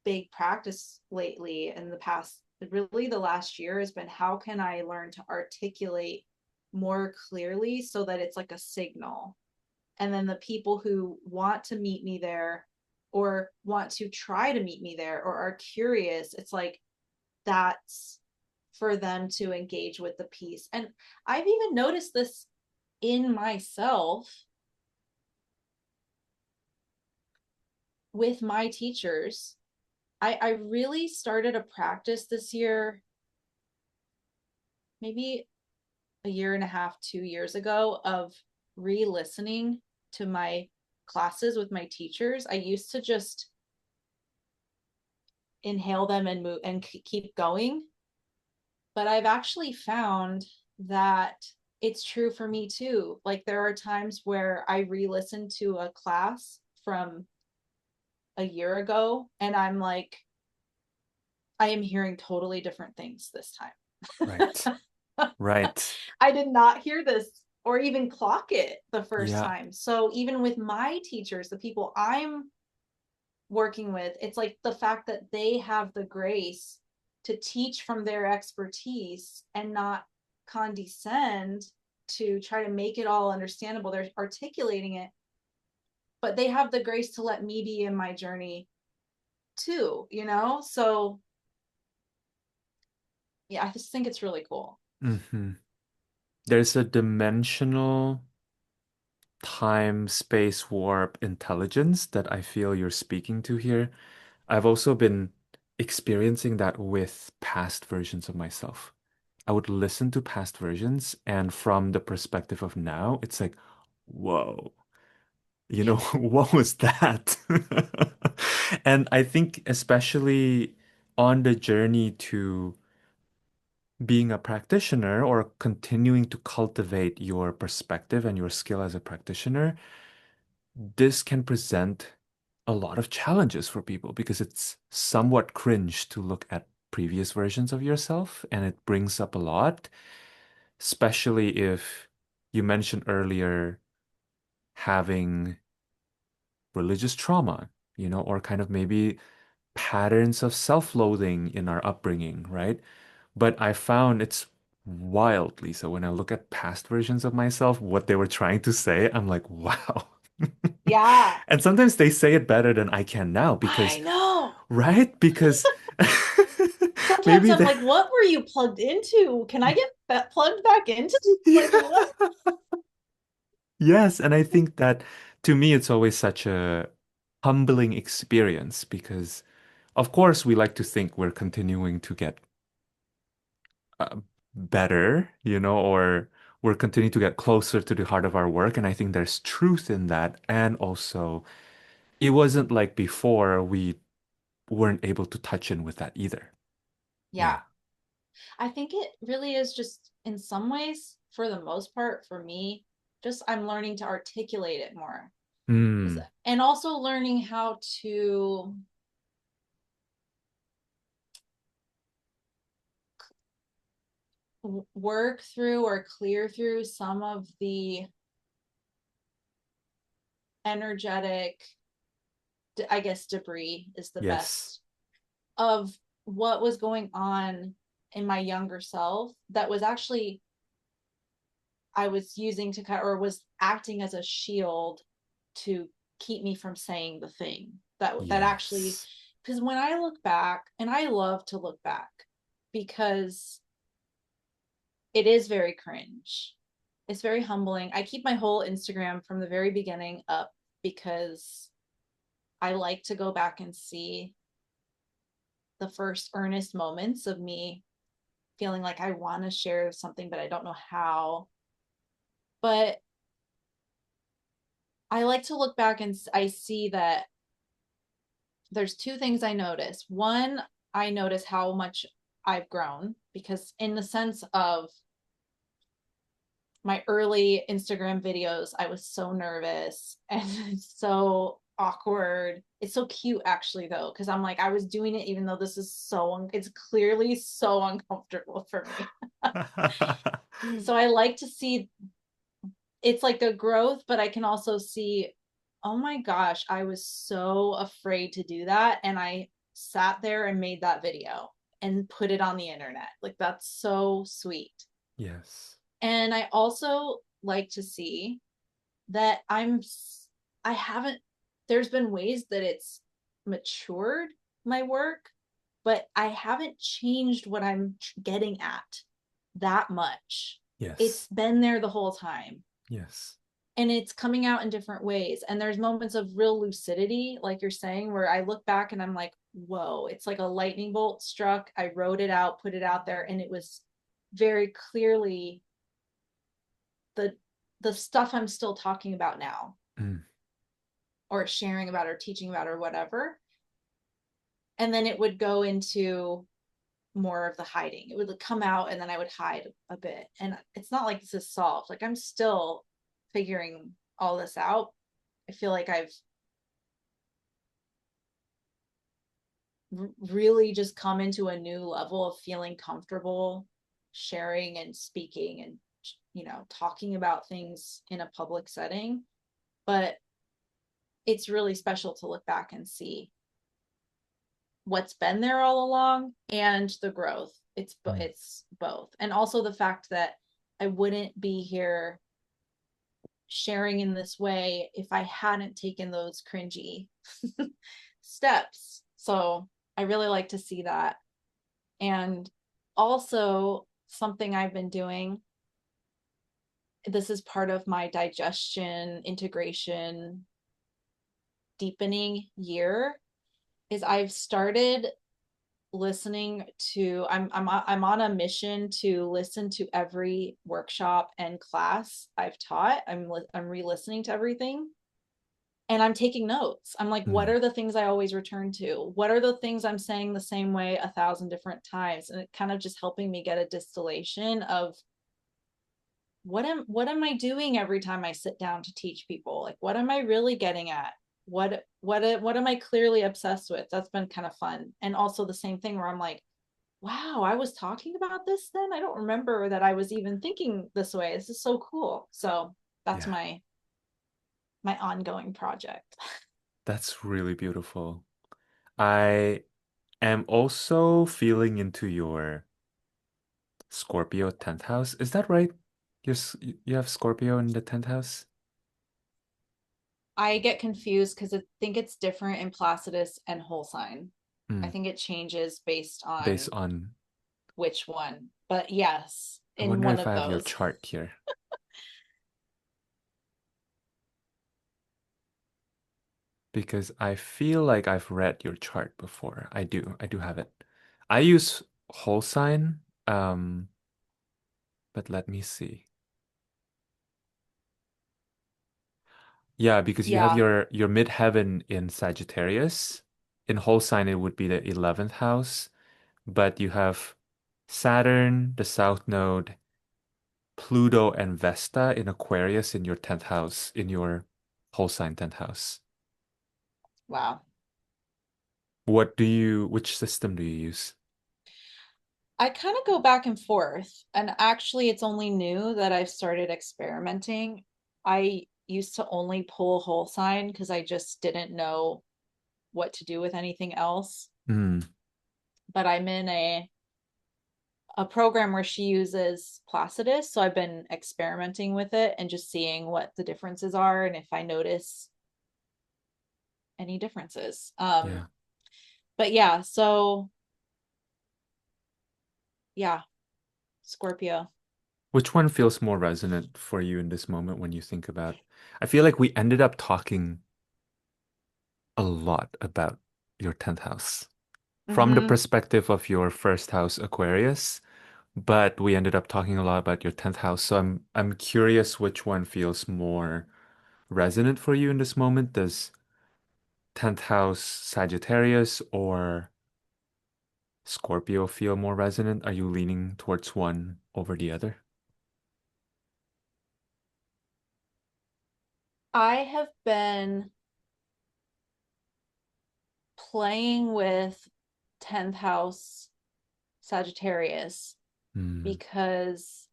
big practice lately in the past, really the last year, has been how can I learn to articulate more clearly so that it's like a signal, and then the people who want to meet me there or want to try to meet me there or are curious, it's like that's for them to engage with the piece. And I've even noticed this in myself with my teachers. I really started a practice this year, maybe a year and a half, 2 years ago, of re-listening to my classes with my teachers. I used to just inhale them and move and keep going. But I've actually found that it's true for me too. Like there are times where I re-listen to a class from a year ago and I'm like, I am hearing totally different things this time. Right. Right. I did not hear this or even clock it the first Yeah. time. So even with my teachers, the people I'm working with, it's like the fact that they have the grace to teach from their expertise and not condescend to try to make it all understandable. They're articulating it, but they have the grace to let me be in my journey too, you know? So yeah, I just think it's really cool. Hmm. There's a dimensional time space warp intelligence that I feel you're speaking to here. I've also been experiencing that with past versions of myself. I would listen to past versions, and from the perspective of now, it's like, whoa, what was that? And I think especially on the journey to being a practitioner or continuing to cultivate your perspective and your skill as a practitioner, this can present a lot of challenges for people because it's somewhat cringe to look at previous versions of yourself, and it brings up a lot, especially if you mentioned earlier having religious trauma, or kind of maybe patterns of self-loathing in our upbringing, right? But I found it's wild, Lisa, when I look at past versions of myself, what they were trying to say, I'm like, wow. Yeah, And sometimes they say it better than I can now I because, know. right? Because Sometimes maybe I'm they, like, what were you plugged into? Can I get plugged back into? Like, what? yeah. Yes, and I think that to me, it's always such a humbling experience because, of course, we like to think we're continuing to get uh, better, or we're continuing to get closer to the heart of our work. And I think there's truth in that. And also, it wasn't like before we weren't able to touch in with that either. Yeah, Yeah. I think it really is just in some ways, for the most part, for me, just I'm learning to articulate it more. Mm, And also learning how to work through or clear through some of the energetic, I guess debris is the yes. best, of what was going on in my younger self that was actually I was using to or was acting as a shield to keep me from saying the thing that actually, Yes. because when I look back, and I love to look back because it is very cringe. It's very humbling. I keep my whole Instagram from the very beginning up because I like to go back and see the first earnest moments of me feeling like I want to share something, but I don't know how. But I like to look back and I see that there's two things I notice. One, I notice how much I've grown because, in the sense of my early Instagram videos, I was so nervous and so awkward. It's so cute, actually, though, because I'm like, I was doing it even though this is it's clearly so uncomfortable for me. So I like to see it's like a growth, but I can also see, oh my gosh, I was so afraid to do that. And I sat there and made that video and put it on the internet. Like, that's so sweet. Yes. And I also like to see that I haven't, there's been ways that it's matured my work, but I haven't changed what I'm getting at that much. It's Yes. been there the whole time, Yes. and it's coming out in different ways. And there's moments of real lucidity, like you're saying, where I look back and I'm like, whoa, it's like a lightning bolt struck. I wrote it out, put it out there, and it was very clearly the the stuff I'm still talking about now, Mm, or sharing about, or teaching about, or whatever. And then it would go into more of the hiding. It would come out and then I would hide a bit. And it's not like this is solved. Like, I'm still figuring all this out. I feel like I've really just come into a new level of feeling comfortable sharing and speaking and, talking about things in a public setting. But it's really special to look back and see what's been there all along and the growth. mm. It's both. And also the fact that I wouldn't be here sharing in this way if I hadn't taken those cringy steps. So I really like to see that. And also, something I've been doing, this is part of my digestion, integration, deepening year, is I've started listening to I'm on a mission to listen to every workshop and class I've taught. I'm re-listening to everything. and I'm taking notes. I'm like, what Mm. are the things I always return to? What are the things I'm saying the same way 1,000 different times? And it kind of just helping me get a distillation of what am I doing every time I sit down to teach people? Like, what am I really getting at? What am I clearly obsessed with? That's been kind of fun. And also the same thing where I'm like, wow, I was talking about this then. I don't remember that I was even thinking this way. This is so cool. So that's Yeah, my ongoing project. that's really beautiful. I am also feeling into your Scorpio 10th house. Is that right? You have Scorpio in the 10th house? I get confused because I think it's different in Placidus and whole sign. I Mm. think it changes based Based on on, which one. But yes, I in wonder one if I of have your those. chart here. Because I feel like I've read your chart before. I do have it. I use whole sign, but let me see. Yeah, because you have Yeah. your midheaven in Sagittarius. In whole sign, it would be the 11th house, but you have Saturn, the South Node, Pluto, and Vesta in Aquarius in your 10th house, in your whole sign 10th house. Wow. Which system do you use? I kind of go back and forth. And actually, it's only new that I've started experimenting. I used to only pull whole sign because I just didn't know what to do with anything else. Mm, But I'm in a program where she uses Placidus. So I've been experimenting with it and just seeing what the differences are and if I notice any differences. yeah. But yeah, so yeah, Scorpio. Which one feels more resonant for you in this moment when you think about? I feel like we ended up talking a lot about your 10th house from the Mm-hmm. perspective of your first house, Aquarius, but we ended up talking a lot about your 10th house. So I'm curious which one feels more resonant for you in this moment. Does 10th house Sagittarius or Scorpio feel more resonant? Are you leaning towards one over the other? I have been playing with 10th house Sagittarius Mm. because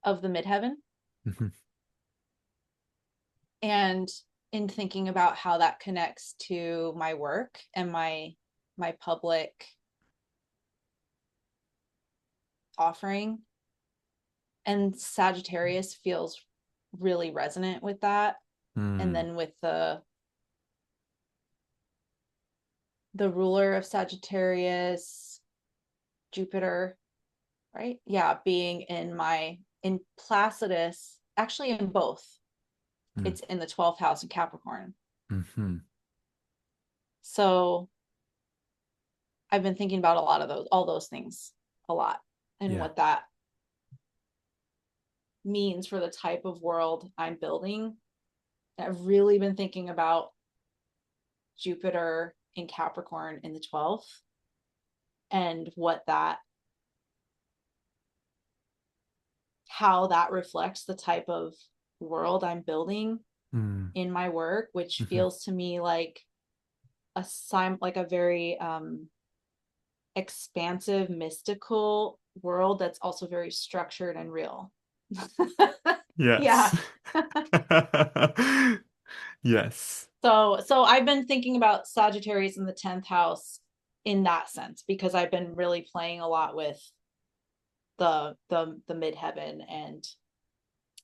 of the midheaven Mhm. and in thinking about how that connects to my work and my public offering, and Sagittarius feels really resonant with that. And Mm. then with the ruler of Sagittarius, Jupiter, right? Yeah, being in Placidus, actually in both. Mm. It's in the 12th house in Capricorn. Mhm. So I've been thinking about a lot of all those things a lot and Yeah. what that means for the type of world I'm building. I've really been thinking about Jupiter in Capricorn in the 12th and how that reflects the type of world I'm building Mm. in my work, which Mhm. feels to me like like a very expansive, mystical world that's also very structured and real. Yeah. Yes. Yes. So I've been thinking about Sagittarius in the 10th house in that sense because I've been really playing a lot with the midheaven and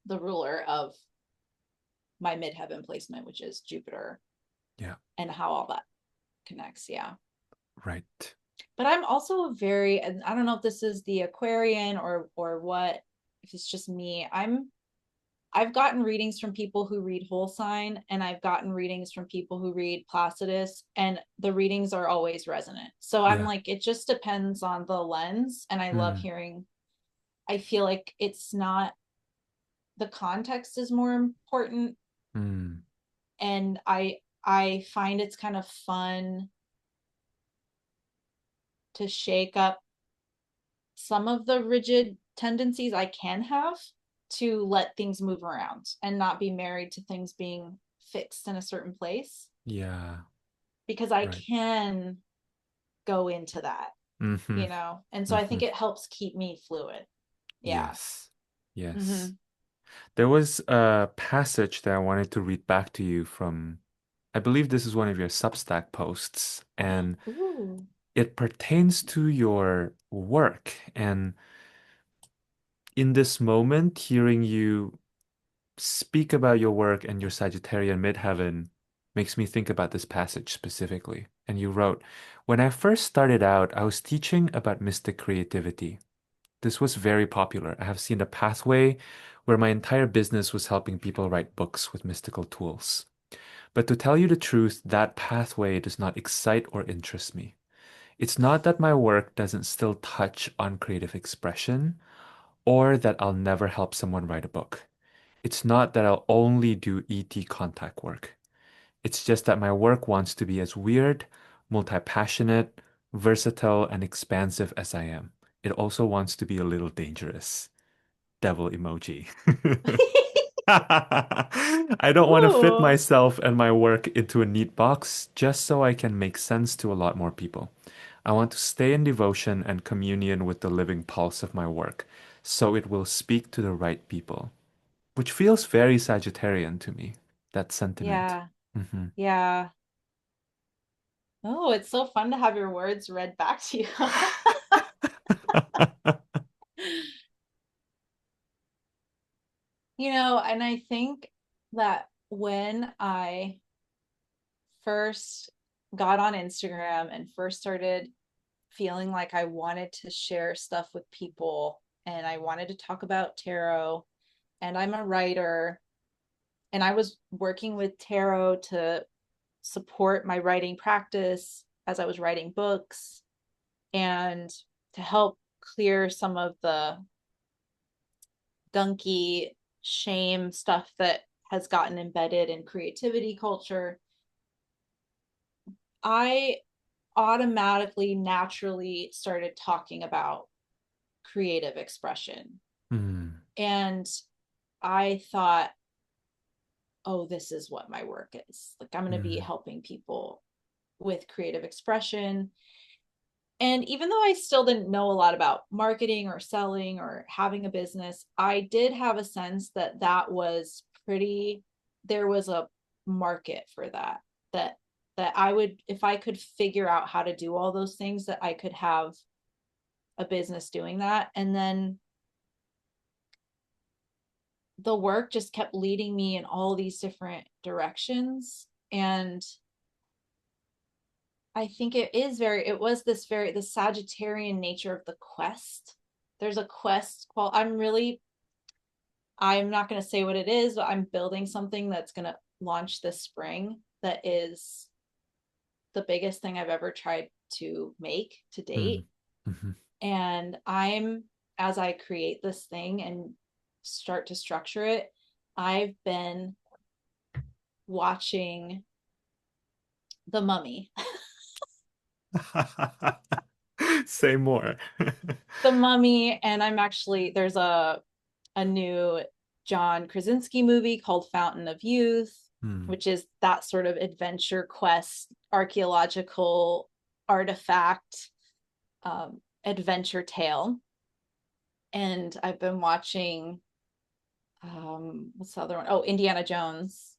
the ruler of my midheaven placement, which is Jupiter, Yeah. and how all that connects. Yeah. Right. But I'm also very, and I don't know if this is the Aquarian or what, if it's just me. I've gotten readings from people who read whole sign, and I've gotten readings from people who read Placidus, and the readings are always resonant. So I'm Yeah. like, it just depends on the lens. And I love Mm. hearing, I feel like it's not, the context is more important Mm. and I find it's kind of fun to shake up some of the rigid tendencies I can have to let things move around and not be married to things being fixed in a certain place, Yeah. because I Right. can go into that, Mm-hmm. and so I Mm-hmm. think it helps keep me fluid. Yeah. Yes. Yes. Mm-hmm. There was a passage that I wanted to read back to you from, I believe this is one of your Substack posts, and Ooh. it pertains to your work. And in this moment, hearing you speak about your work and your Sagittarian midheaven makes me think about this passage specifically. And you wrote, when I first started out, I was teaching about mystic creativity. This was very popular. I have seen a pathway where my entire business was helping people write books with mystical tools. But to tell you the truth, that pathway does not excite or interest me. It's not that my work doesn't still touch on creative expression or that I'll never help someone write a book. It's not that I'll only do ET contact work. It's just that my work wants to be as weird, multi-passionate, versatile, and expansive as I am. It also wants to be a little dangerous. Devil emoji. I don't want to fit Ooh. myself and my work into a neat box just so I can make sense to a lot more people. I want to stay in devotion and communion with the living pulse of my work so it will speak to the right people, which feels very Sagittarian to me, that sentiment. Yeah. Hmm. Yeah. Oh, it's so fun to have your words read back to you. And I think that when I first got on Instagram and first started feeling like I wanted to share stuff with people and I wanted to talk about tarot, and I'm a writer, and I was working with tarot to support my writing practice as I was writing books and to help clear some of the gunky shame stuff that has gotten embedded in creativity culture. I automatically, naturally started talking about creative expression. Mm, And I thought, oh, this is what my work is. Like, I'm going to be mm, helping people with creative expression. And even though I still didn't know a lot about marketing or selling or having a business, I did have a sense that there was a market for that, that, that I would, if I could figure out how to do all those things, that I could have a business doing that. And then the work just kept leading me in all these different directions. And I think it was the Sagittarian nature of the quest. There's a quest called, I'm not going to say what it is, but I'm building something that's going to launch this spring that is the biggest thing I've ever tried to make to mm, date. mhm. And as I create this thing and start to structure it, I've been watching The Mummy. Say more. The Mummy, and there's a new John Krasinski movie called Fountain of Youth, Hmm. which is that sort of adventure quest, archaeological artifact, adventure tale. And I've been watching, what's the other one? Oh, Indiana Jones.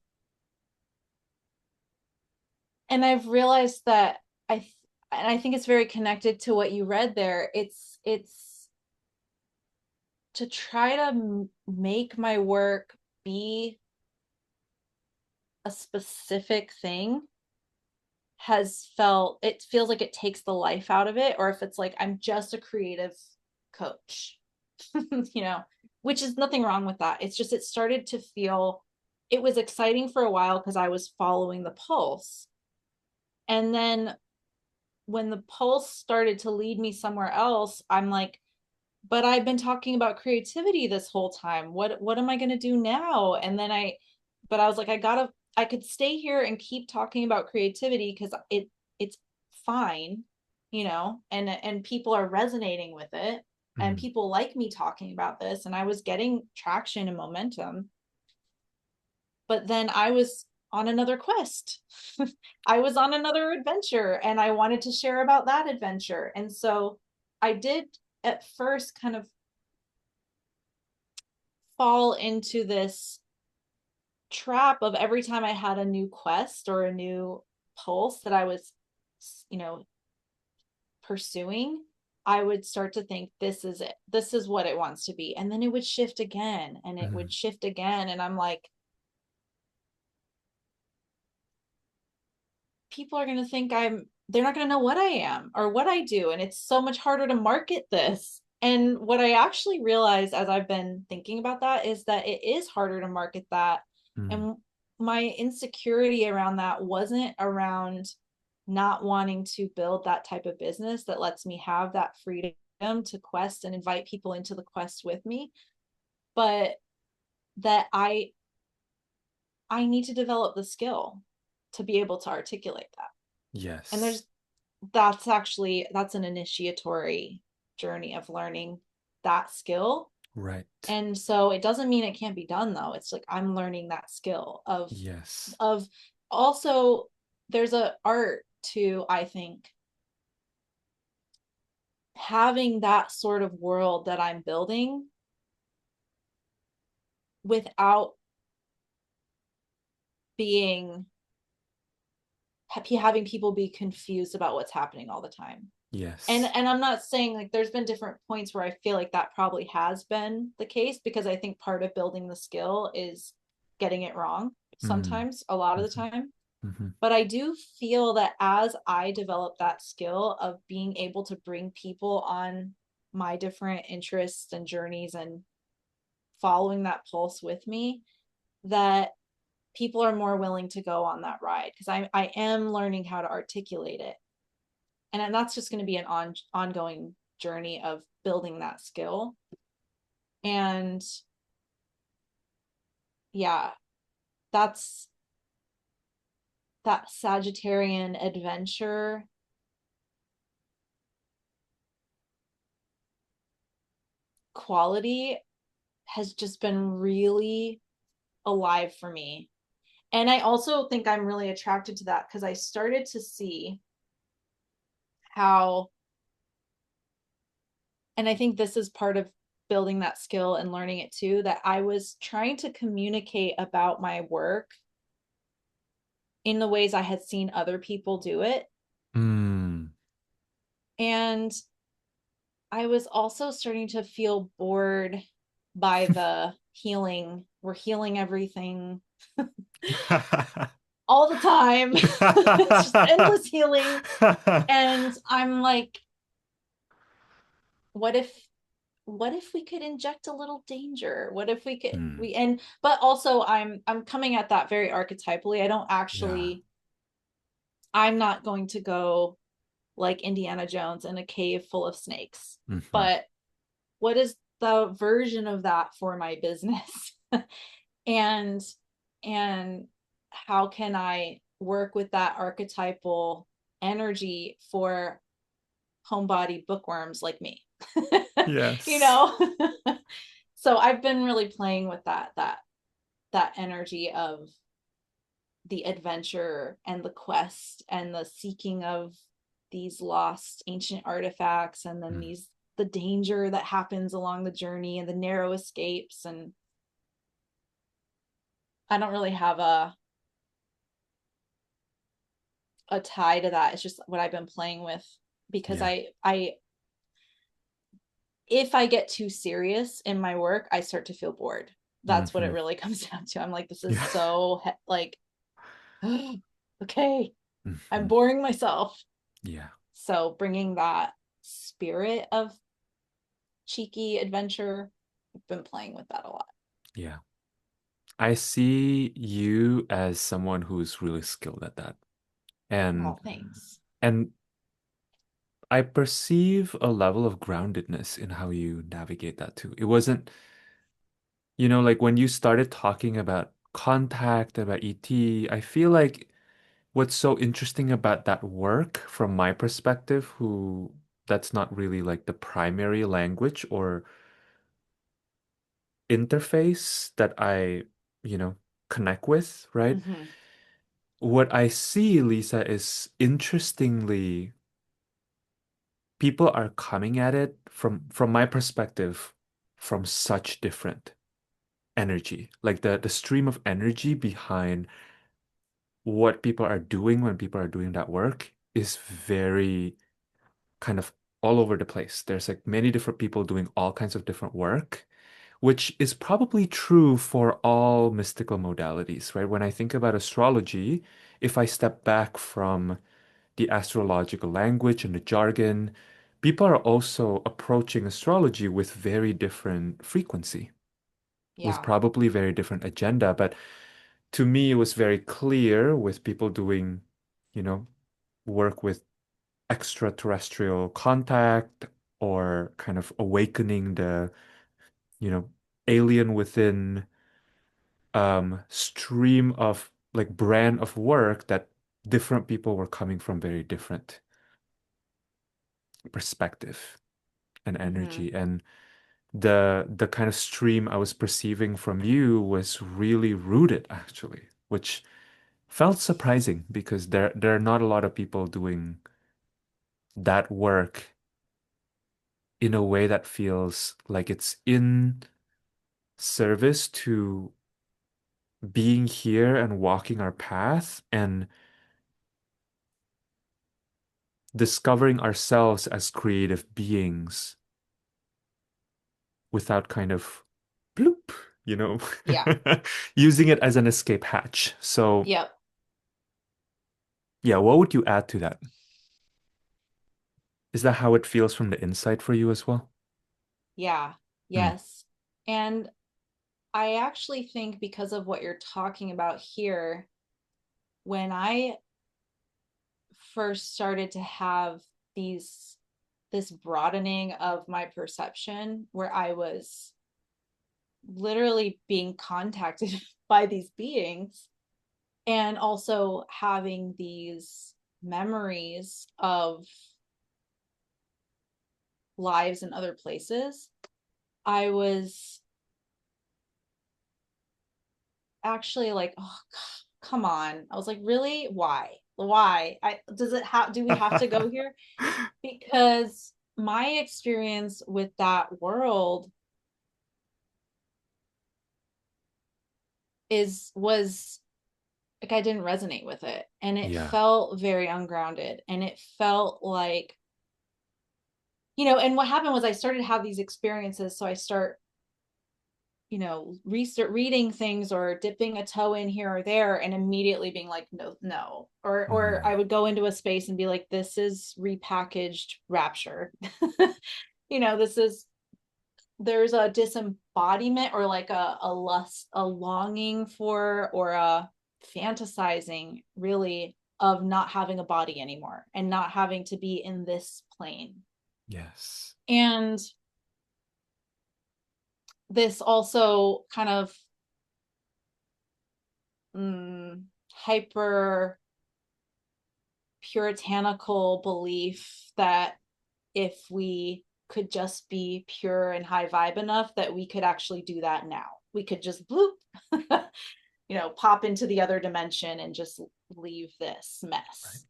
And I've realized that and I think it's very connected to what you read there. It's to try to make my work be a specific thing it feels like it takes the life out of it, or if it's like I'm just a creative coach, you know, which is nothing wrong with that. It's just it started to feel, it was exciting for a while because I was following the pulse. And then when the pulse started to lead me somewhere else, I'm like, but I've been talking about creativity this whole time. What am I going to do now? And then but I was like, I got to I could stay here and keep talking about creativity because it's fine, and people are resonating with it, and Mm. people like me talking about this, and I was getting traction and momentum. But then I was on another quest. I was on another adventure, and I wanted to share about that adventure. And so I did at first kind of fall into this trap of every time I had a new quest or a new pulse that I was, you know, pursuing, I would start to think, this is it. This is what it wants to be. And then it would shift again and it would Mm. shift again. And I'm like, people are going to think they're not going to know what I am or what I do. And it's so much harder to market this. And what I actually realized as I've been thinking about that is that it is harder to market that. Mm. And my insecurity around that wasn't around not wanting to build that type of business that lets me have that freedom to quest and invite people into the quest with me, but that I need to develop the skill to be able to articulate that. And Yes. that's an initiatory journey of learning that skill. Right. And so it doesn't mean it can't be done though. It's like I'm learning that skill Yes. of also there's a art to, I think, having that sort of world that I'm building without being having people be confused about what's happening all the time. and Yes. and I'm not saying, like, there's been different points where I feel like that probably has been the case, because I think part of building the skill is getting it wrong Mm. sometimes, a lot of the Mm-hmm. time. Mm-hmm. But I do feel that as I develop that skill of being able to bring people on my different interests and journeys and following that pulse with me, that people are more willing to go on that ride because I am learning how to articulate it. And that's just going to be an ongoing journey of building that skill. And yeah, that's that Sagittarian adventure quality has just been really alive for me. And I also think I'm really attracted to that because I started to see how, and I think this is part of building that skill and learning it too, that I was trying to communicate about my work in the ways I had seen other people do it. Mm. And I was also starting to feel bored by the healing. We're healing everything all the time. It's just endless healing. And I'm like, what if we could inject a little danger? What if we could Mm. we and but also I'm coming at that very archetypally. I don't Yeah. actually I'm not going to go like Indiana Jones in a cave full of snakes. Mm-hmm. But what is the version of that for my business? and and how can I work with that archetypal energy for homebody bookworms like me? you Yes. know so I've been really playing with that energy of the adventure and the quest and the seeking of these lost ancient artifacts, and then Mm. the danger that happens along the journey and the narrow escapes. And I don't really have a tie to that. It's just what I've been playing with, because Yeah. I if I get too serious in my work, I start to feel bored. That's what it Mm-hmm. really comes down to. I'm like, this is Yeah. so like okay, I'm Mm-hmm. boring myself. Yeah. So bringing that spirit of cheeky adventure, I've been playing with that a lot. Yeah. I see you as someone who's really skilled at that. Oh, And thanks. and I perceive a level of groundedness in how you navigate that too. It wasn't, like when you started talking about contact, about ET. I feel like what's so interesting about that work from my perspective, who that's not really like the primary language or interface that I connect with, right? Mm-hmm. What I see, Lisa, is interestingly, people are coming at it from my perspective from such different energy. Like the stream of energy behind what people are doing when people are doing that work is very kind of all over the place. There's like many different people doing all kinds of different work, which is probably true for all mystical modalities, right? When I think about astrology, if I step back from the astrological language and the jargon, people are also approaching astrology with very different frequency, with Yeah. probably very different agenda. But to me, it was very clear with people doing, you know, work with extraterrestrial contact or kind of awakening the, you know, alien within stream of like brand of work that different people were coming from very different perspective and Mm-hmm. energy. And the kind of stream I was perceiving from you was really rooted actually, which felt surprising because there are not a lot of people doing that work in a way that feels like it's in service to being here and walking our path and discovering ourselves as creative beings without kind of bloop, you know, Yeah. using it as an escape hatch. So, Yep. yeah, what would you add to that? Is that how it feels from the inside for you as well? Yeah. Mm, Yes. And I actually think because of what you're talking about here, when I first started to have these this broadening of my perception where I was literally being contacted by these beings and also having these memories of lives in other places, I was actually like, oh, come on. I was like, really? Why? Do we have to go here? Because my experience with that world was like I didn't resonate with it and it yeah. felt very ungrounded and it felt like and what happened was I started to have these experiences, so I start restart reading things or dipping a toe in here or there and immediately being like no, no, or I Mm, would go into a space and be like, this is repackaged rapture. This is there's a disembodiment or like a lust, a longing for, or a fantasizing really of not having a body anymore and not having to be in this plane. yes. And this also kind of hyper puritanical belief that if we could just be pure and high vibe enough that we could actually do that now. We could just bloop, pop into the other dimension and just leave this Right. mess.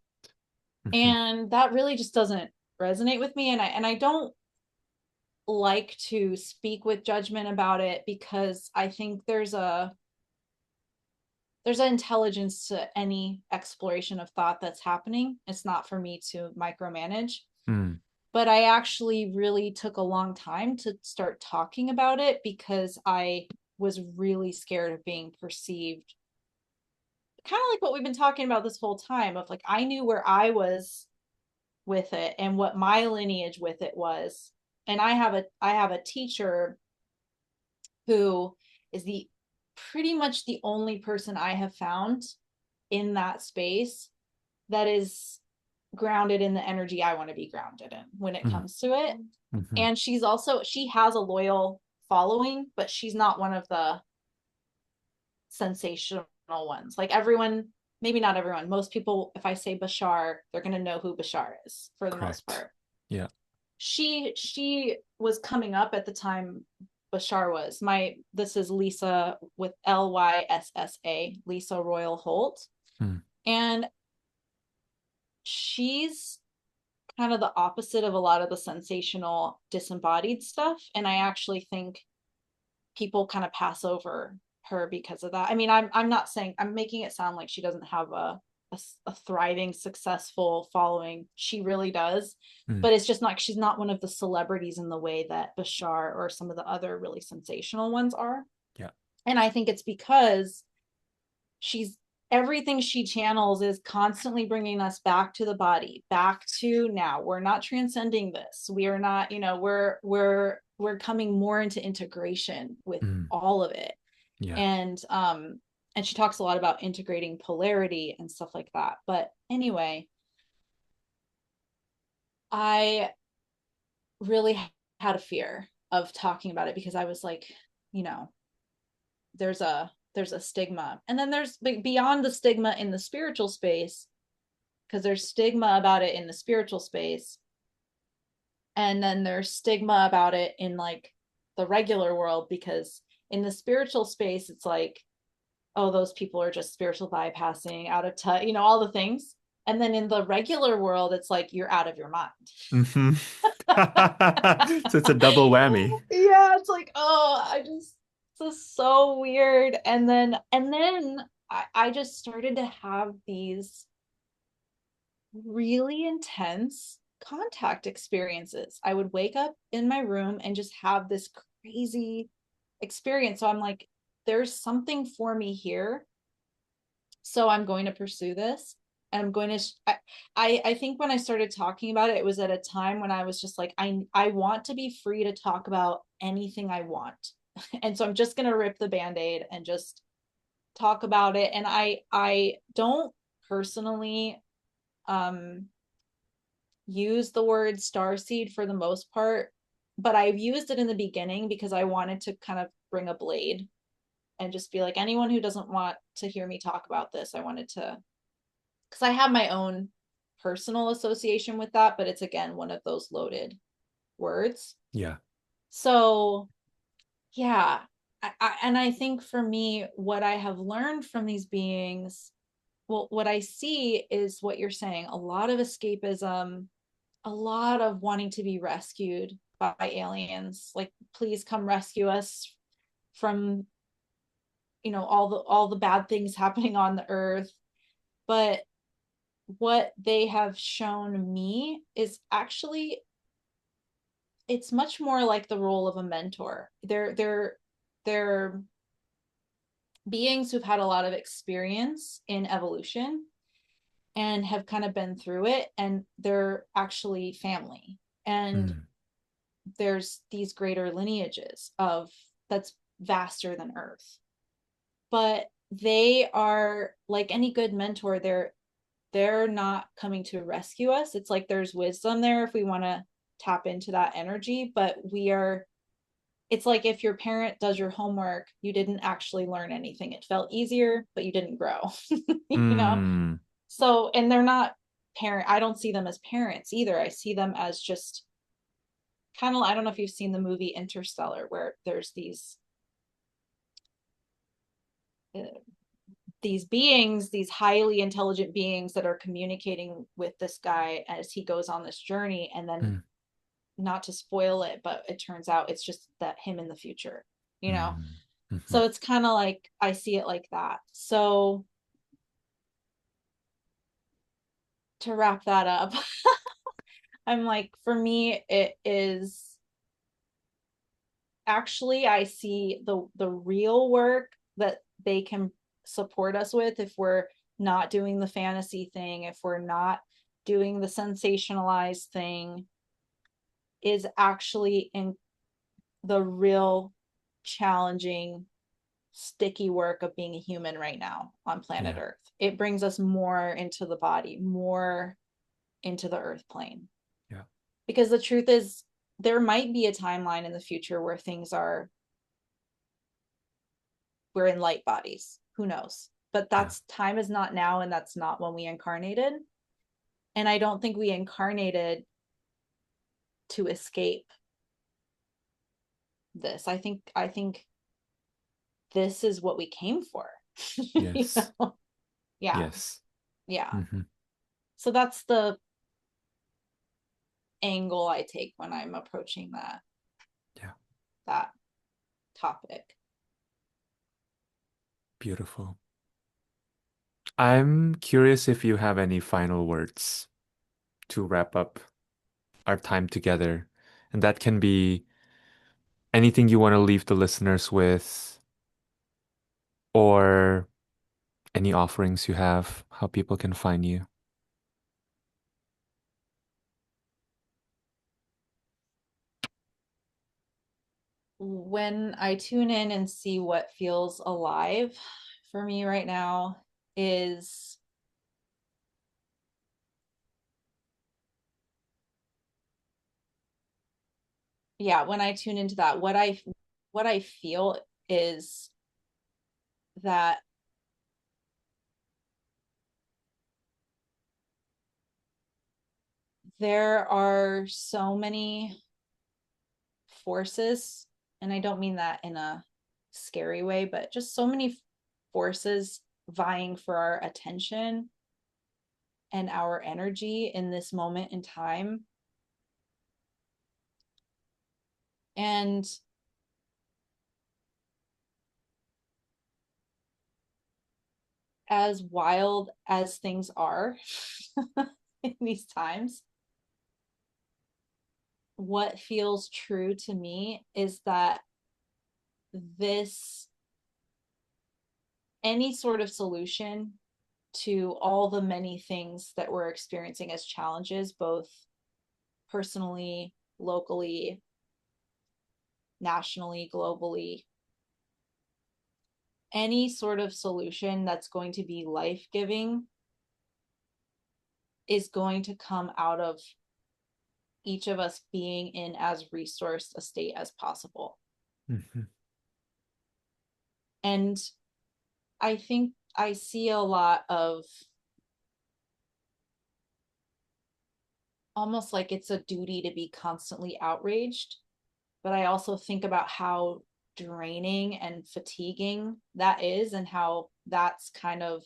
Hmm. And that really just doesn't resonate with me. And I don't like to speak with judgment about it because I think there's an intelligence to any exploration of thought that's happening. It's not for me to micromanage. Mm, But I actually really took a long time to start talking about it because I was really scared of being perceived kind of like what we've been talking about this whole time of like I knew where I was with it and what my lineage with it was. And I have a teacher who is the pretty much the only person I have found in that space that is grounded in the energy I want to be grounded in when it mm, comes to it. hmm. And she has a loyal following, but she's not one of the sensational ones. Like everyone, maybe not everyone, most people, if I say Bashar, they're going to know who Bashar is for the most Correct. part. Yeah. She was coming up at the time Bashar was. My This is Lisa with Lyssa, Lisa Royal Holt. Mm. And she's kind of the opposite of a lot of the sensational disembodied stuff. And I actually think people kind of pass over her because of that. I mean, I'm not saying, I'm making it sound like she doesn't have a thriving, successful following. She really does, Mm. but it's just not, she's not one of the celebrities in the way that Bashar or some of the other really sensational ones are. Yeah. And I think it's because she's everything she channels is constantly bringing us back to the body, back to now. We're not transcending this. We are not, we're coming more into integration with Mm. all of it. Yeah. And she talks a lot about integrating polarity and stuff like that. But anyway, I really had a fear of talking about it because I was like, you know, there's a stigma, and then there's beyond the stigma in the spiritual space, because there's stigma about it in the spiritual space, and then there's stigma about it in like the regular world, because in the spiritual space it's like, oh, those people are just spiritual bypassing, out of touch, all the things. And then in the regular world it's like you're out of your mind. Hmm. So it's a double whammy. Yeah, it's like, oh, this is so weird. And then I just started to have these really intense contact experiences. I would wake up in my room and just have this crazy experience. So I'm like, there's something for me here. So I'm going to pursue this. And I'm going to, I think when I started talking about it, it was at a time when I was just like, I want to be free to talk about anything I want. And so I'm just going to rip the band-aid and just talk about it. And I don't personally um use the word starseed for the most part, but I've used it in the beginning because I wanted to kind of bring a blade and just be like, anyone who doesn't want to hear me talk about this, I wanted to, because I have my own personal association with that, but it's again one of those loaded words. Yeah. So yeah, and I think for me, what I have learned from these beings, well, what I see is what you're saying, a lot of escapism, a lot of wanting to be rescued by aliens, like please come rescue us from all the bad things happening on the earth. But what they have shown me is actually, it's much more like the role of a mentor. They're beings who've had a lot of experience in evolution and have kind of been through it, and they're actually family. And Mm. there's these greater lineages of that's vaster than Earth. But they are like any good mentor, they're not coming to rescue us. It's like there's wisdom there if we want to tap into that energy, but it's like if your parent does your homework, you didn't actually learn anything. It felt easier, but you didn't grow. you know? Mm. So, and they're not I don't see them as parents either. I see them as just kind of, I don't know if you've seen the movie Interstellar, where there's uh, these beings, these highly intelligent beings that are communicating with this guy as he goes on this journey. And then, Mm. not to spoil it, but it turns out it's just that him in the future, you know? Mm. Hmm. So it's kind of like, I see it like that. So to wrap that up, I'm like, for me, it is actually, I see the real work that they can support us with if we're not doing the fantasy thing, if we're not doing the sensationalized thing, is actually in the real challenging, sticky work of being a human right now on planet Yeah. Earth. It brings us more into the body, more into the earth plane. Yeah. Because the truth is, there might be a timeline in the future where things are we're in light bodies. Who knows? But Yeah. that's time is not now, and that's not when we incarnated. And I don't think we incarnated to escape this. I think this is what we came for. You Yes. know? Yeah. Yes. Yeah. Hmm. So that's the angle I take when I'm approaching Yeah. that topic. Beautiful. I'm curious if you have any final words to wrap up our time together. And that can be anything you want to leave the listeners with, or any offerings you have, how people can find you. When I tune in and see what feels alive for me right now is, yeah, when I tune into that, what I feel is that there are so many forces, and I don't mean that in a scary way, but just so many forces vying for our attention and our energy in this moment in time. And as wild as things are in these times, what feels true to me is that this, any sort of solution to all the many things that we're experiencing as challenges, both personally, locally, nationally, globally, any sort of solution that's going to be life giving is going to come out of each of us being in as resourced a state as possible. Hmm. And I think I see a lot of almost like it's a duty to be constantly outraged, but I also think about how draining and fatiguing that is, and how that's kind of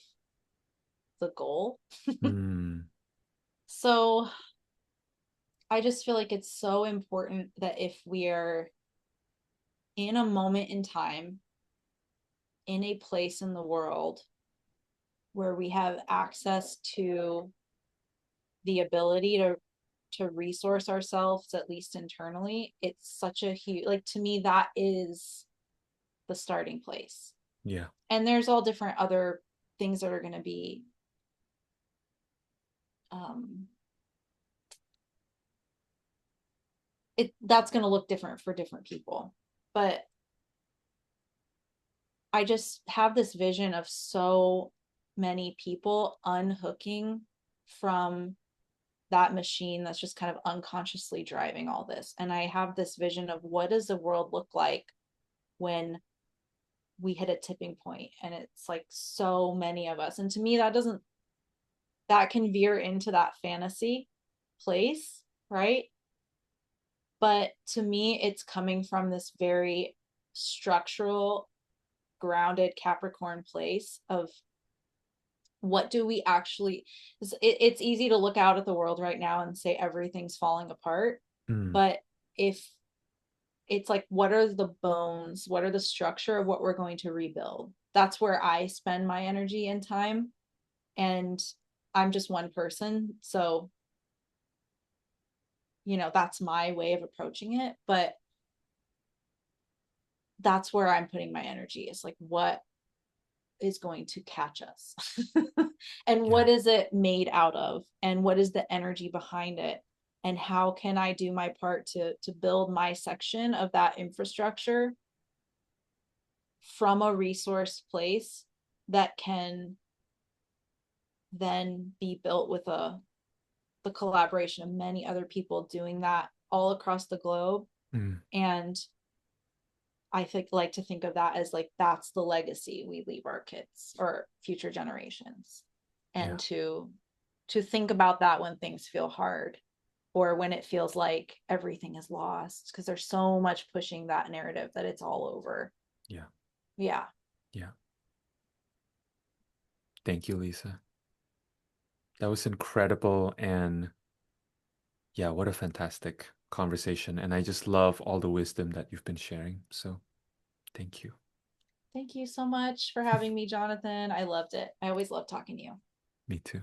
the goal. Mm. So I just feel like it's so important that if we are in a moment in time, in a place in the world where we have access to the ability to resource ourselves, at least internally, it's such a huge, like, to me, that is the starting place. Yeah. And there's all different other things that are going to be um that's going to look different for different people, but I just have this vision of so many people unhooking from that machine that's just kind of unconsciously driving all this. And I have this vision of what does the world look like when we hit a tipping point, and it's like so many of us. And to me, that doesn't, that can veer into that fantasy place, right? But to me, it's coming from this very structural, grounded Capricorn place of what do we actually, it's easy to look out at the world right now and say everything's falling apart, Mm. but if it's like, what are the bones, what are the structure of what we're going to rebuild? That's where I spend my energy and time. And I'm just one person, so that's my way of approaching it, but that's where I'm putting my energy, is like, what is going to catch us? And Yeah. what is it made out of, and what is the energy behind it, and how can I do my part to build my section of that infrastructure from a resource place that can then be built with the collaboration of many other people doing that all across the globe. Mm. And I think like to think of that as like that's the legacy we leave our kids or future generations. And Yeah. to think about that when things feel hard or when it feels like everything is lost because there's so much pushing that narrative that it's all over. Yeah. Yeah. Yeah. Thank you, Lisa. That was incredible. And yeah, what a fantastic conversation. And I just love all the wisdom that you've been sharing. So thank you. Thank you so much for having me, Jonathan. I loved it. I always love talking to you. Me too.